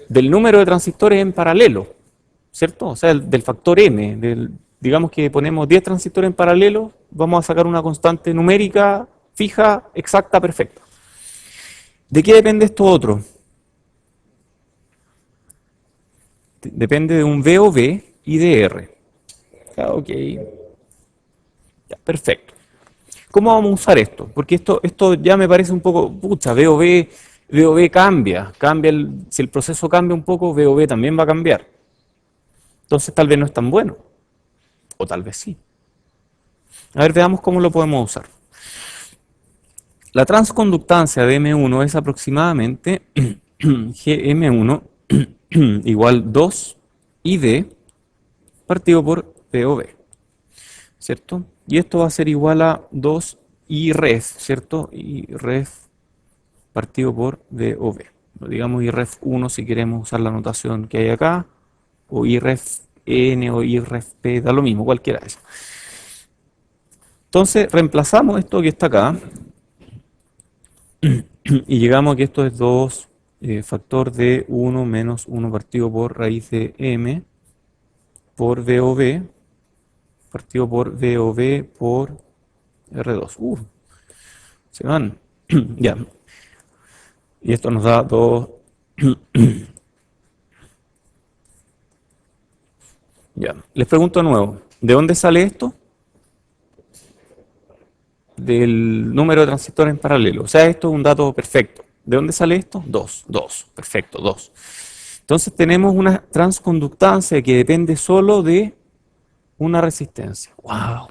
Del número de transistores en paralelo, ¿cierto? O sea, del factor M. Digamos que ponemos 10 transistores en paralelo, vamos a sacar una constante numérica fija, exacta, perfecta. ¿De qué depende esto otro? Depende de un VOB y de R. Ya, ok. Ya, perfecto. ¿Cómo vamos a usar esto? Porque esto ya me parece un poco, pucha, VOB cambia, si el proceso cambia un poco, VOB también va a cambiar. Entonces tal vez no es tan bueno, o tal vez sí. A ver, veamos cómo lo podemos usar. La transconductancia de M1 es aproximadamente GM1 igual 2 ID partido por VOB, ¿cierto? Y esto va a ser igual a 2 IREF, ¿cierto? IREF partido por VOB. Digamos IREF1 si queremos usar la notación que hay acá, o IREF-N o IREF-P, da lo mismo, cualquiera de eso. Entonces reemplazamos esto que está acá y llegamos a que esto es 2 factor de 1 menos 1 partido por raíz de M por VOB partido por VOB por R2. Se van. Ya. Y esto nos da 2. Ya. Les pregunto de nuevo, ¿de dónde sale esto? Del número de transistores en paralelo. O sea, esto es un dato perfecto. ¿De dónde sale esto? 2. Perfecto, 2. Entonces tenemos una transconductancia que depende solo de una resistencia. ¡Wow!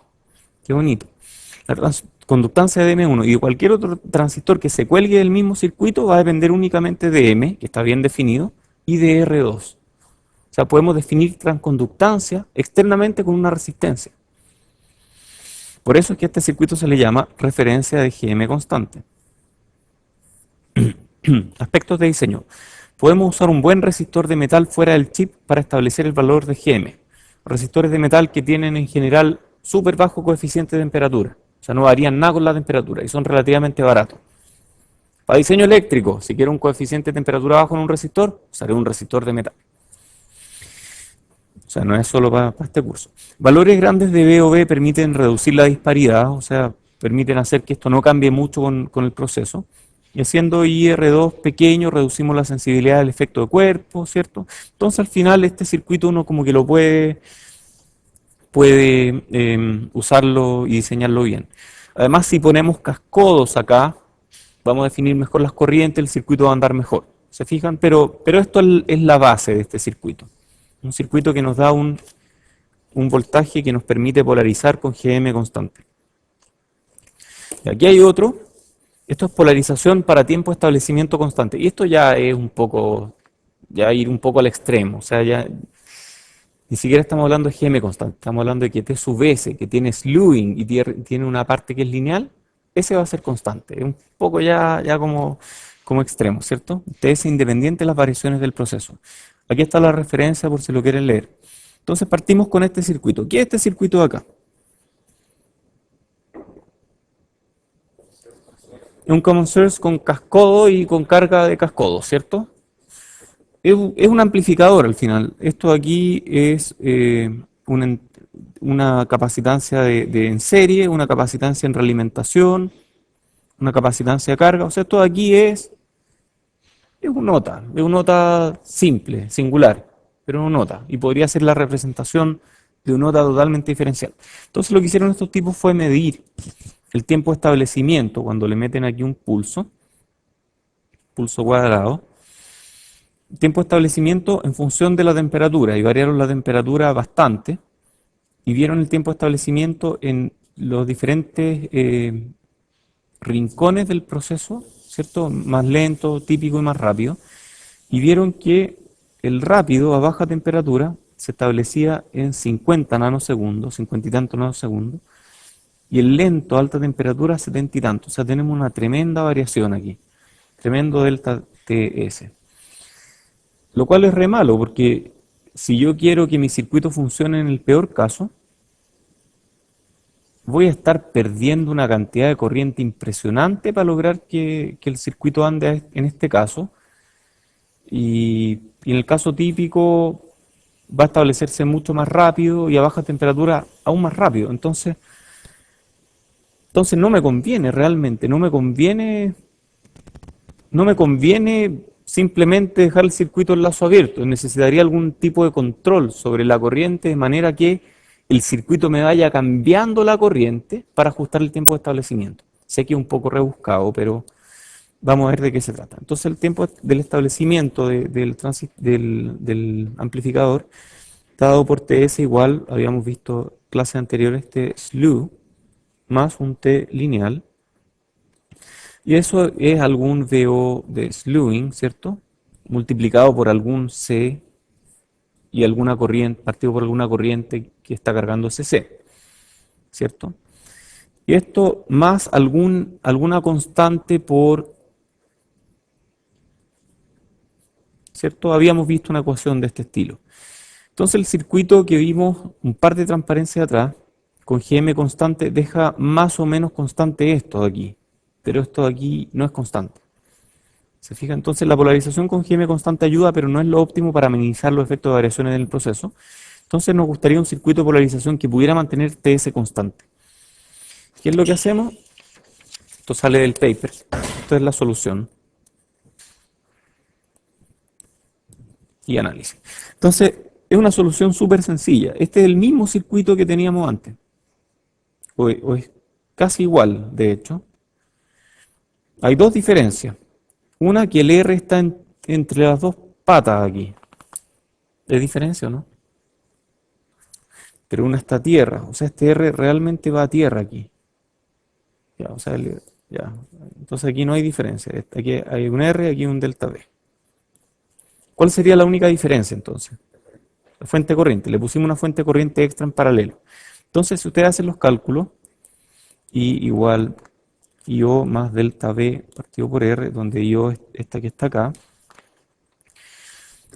¡Qué bonito! La transconductancia de M1 y de cualquier otro transistor que se cuelgue del mismo circuito va a depender únicamente de M, que está bien definido, y de R2. O sea, podemos definir transconductancia externamente con una resistencia. Por eso es que a este circuito se le llama referencia de GM constante. Aspectos de diseño. Podemos usar un buen resistor de metal fuera del chip para establecer el valor de GM. Resistores de metal que tienen en general súper bajo coeficiente de temperatura. O sea, no varían nada con la temperatura y son relativamente baratos. Para diseño eléctrico, si quiero un coeficiente de temperatura bajo en un resistor, usaré un resistor de metal. O sea, no es solo para este curso. Valores grandes de VOB permiten reducir la disparidad, o sea, permiten hacer que esto no cambie mucho con el proceso. Y haciendo IR2 pequeño, reducimos la sensibilidad del efecto de cuerpo, ¿cierto? Entonces, al final, este circuito uno como que lo puede usarlo y diseñarlo bien. Además, si ponemos cascodos acá, vamos a definir mejor las corrientes, el circuito va a andar mejor. ¿Se fijan? Pero esto es la base de este circuito. Un circuito que nos da un voltaje que nos permite polarizar con GM constante. Y aquí hay otro. Esto es polarización para tiempo de establecimiento constante. Y esto ya es un poco, ya ir un poco al extremo. O sea, ya Ni siquiera estamos hablando de GM constante, estamos hablando de que T sub S, que tiene slewing y tiene una parte que es lineal, ese va a ser constante. Es un poco ya como extremo, ¿cierto? TS independiente de las variaciones del proceso. Aquí está la referencia por si lo quieren leer. Entonces partimos con este circuito. ¿Qué es este circuito de acá? Es un common source con cascodo y con carga de cascodo, ¿cierto? Es un amplificador al final. Esto aquí es una capacitancia en serie, una capacitancia en realimentación, una capacitancia de carga. O sea, esto aquí es un nota simple, singular, pero un nota. Y podría ser la representación de un nota totalmente diferencial. Entonces lo que hicieron estos tipos fue medir el tiempo de establecimiento cuando le meten aquí un pulso cuadrado, tiempo de establecimiento en función de la temperatura, y variaron la temperatura bastante, y vieron el tiempo de establecimiento en los diferentes rincones del proceso, ¿cierto? Más lento, típico y más rápido, y vieron que el rápido a baja temperatura se establecía en 50 nanosegundos, 50 y tantos nanosegundos, y el lento a alta temperatura 70 y tantos. O sea, tenemos una tremenda variación aquí, tremendo delta TS. Lo cual es re malo, porque si yo quiero que mi circuito funcione en el peor caso, voy a estar perdiendo una cantidad de corriente impresionante para lograr que el circuito ande en este caso. Y en el caso típico va a establecerse mucho más rápido y a baja temperatura aún más rápido. Entonces no me conviene realmente, no me conviene simplemente dejar el circuito en lazo abierto. Necesitaría algún tipo de control sobre la corriente de manera que el circuito me vaya cambiando la corriente para ajustar el tiempo de establecimiento. Sé que es un poco rebuscado, pero vamos a ver de qué se trata. Entonces el tiempo del establecimiento del amplificador dado por TS igual, habíamos visto clases anteriores, T slew más un T lineal. Y eso es algún VO de slewing, ¿cierto? Multiplicado por algún C y alguna corriente, partido por alguna corriente que está cargando ese C, ¿cierto? Y esto más alguna constante por, ¿cierto? Habíamos visto una ecuación de este estilo. Entonces el circuito que vimos un par de transparencias atrás, con GM constante, deja más o menos constante esto de aquí, pero esto de aquí no es constante. ¿Se fija? Entonces la polarización con GM constante ayuda, pero no es lo óptimo para minimizar los efectos de variaciones en el proceso. Entonces nos gustaría un circuito de polarización que pudiera mantener TS constante. ¿Qué es lo que hacemos? Esto sale del paper. Esto es la solución. Y análisis. Entonces, es una solución súper sencilla. Este es el mismo circuito que teníamos antes. O es casi igual, de hecho. Hay dos diferencias. Una, que el R está entre las dos patas aquí. ¿Es diferencia o no? Pero una está a tierra. O sea, este R realmente va a tierra aquí. Ya, o sea, ya. Entonces aquí no hay diferencia. Aquí hay un R, aquí un delta V. ¿Cuál sería la única diferencia entonces? La fuente corriente. Le pusimos una fuente corriente extra en paralelo. Entonces, si ustedes hacen los cálculos, I igual IO más delta V partido por R, donde IO es esta que está acá.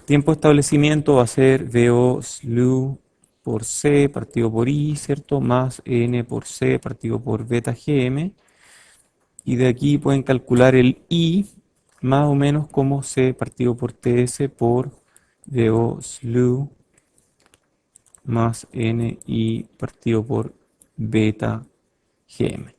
Tiempo de establecimiento va a ser VO slew por C partido por I, ¿cierto? Más N por C partido por beta GM. Y de aquí pueden calcular el I más o menos como C partido por TS por VO slew más NI partido por beta GM.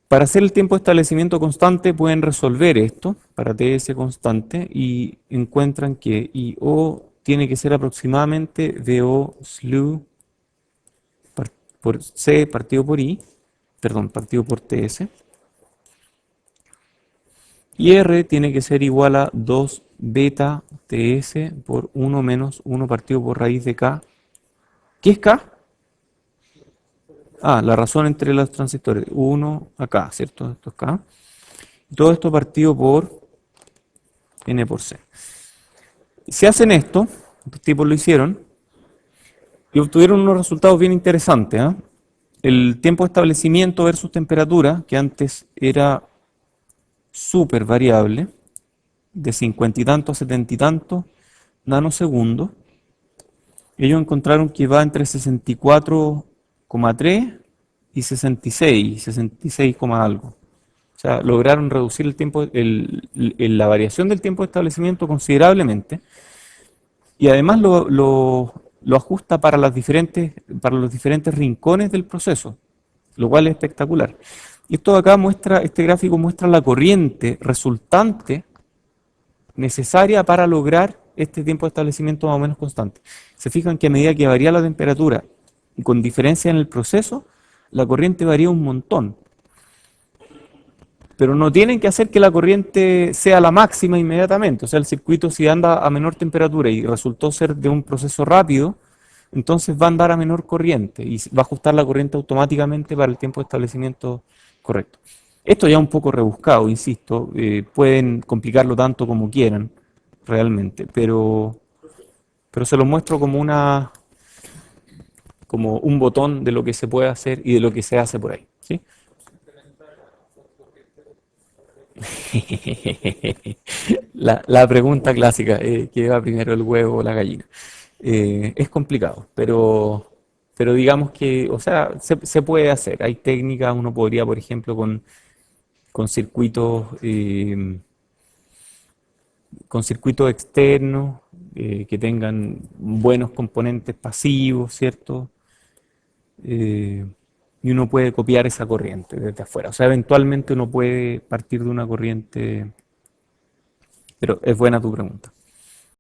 Para hacer el tiempo de establecimiento constante pueden resolver esto para TS constante y encuentran que IO tiene que ser aproximadamente VO slew por C partido por I, perdón, partido por TS. Y R tiene que ser igual a 2 beta TS por 1 menos 1 partido por raíz de K. ¿Qué es K? Ah, la razón entre los transistores. 1 acá, ¿cierto? Esto es K. Todo esto partido por N por C. Si hacen esto, Estos tipos lo hicieron y obtuvieron unos resultados bien interesantes, ¿ah? El tiempo de establecimiento versus temperatura, que antes era súper variable, de 50 y tantos a 70 y tantos nanosegundos, ellos encontraron que va entre 64,3 y 66 algo. O sea, lograron reducir el tiempo, la variación del tiempo de establecimiento considerablemente y además lo ajusta para para los diferentes rincones del proceso, lo cual es espectacular. Y esto de acá muestra, este gráfico muestra la corriente resultante necesaria para lograr este tiempo de establecimiento más o menos constante. Se fijan que a medida que varía la temperatura y con diferencia en el proceso, la corriente varía un montón. Pero no tienen que hacer que la corriente sea la máxima inmediatamente. O sea, el circuito si anda a menor temperatura y resultó ser de un proceso rápido, entonces va a andar a menor corriente y va a ajustar la corriente automáticamente para el tiempo de establecimiento correcto. Esto ya es un poco rebuscado, insisto, pueden complicarlo tanto como quieran, realmente, pero se lo muestro como como un botón de lo que se puede hacer y de lo que se hace por ahí, ¿sí? La pregunta clásica, ¿qué va primero el huevo o la gallina? Es complicado, pero digamos que, o sea, se puede hacer. Hay técnicas, uno podría, por ejemplo, con con circuitos externos que tengan buenos componentes pasivos, ¿cierto? Eh, y uno puede copiar esa corriente desde afuera. O sea, eventualmente uno puede partir de una corriente, pero es buena tu pregunta.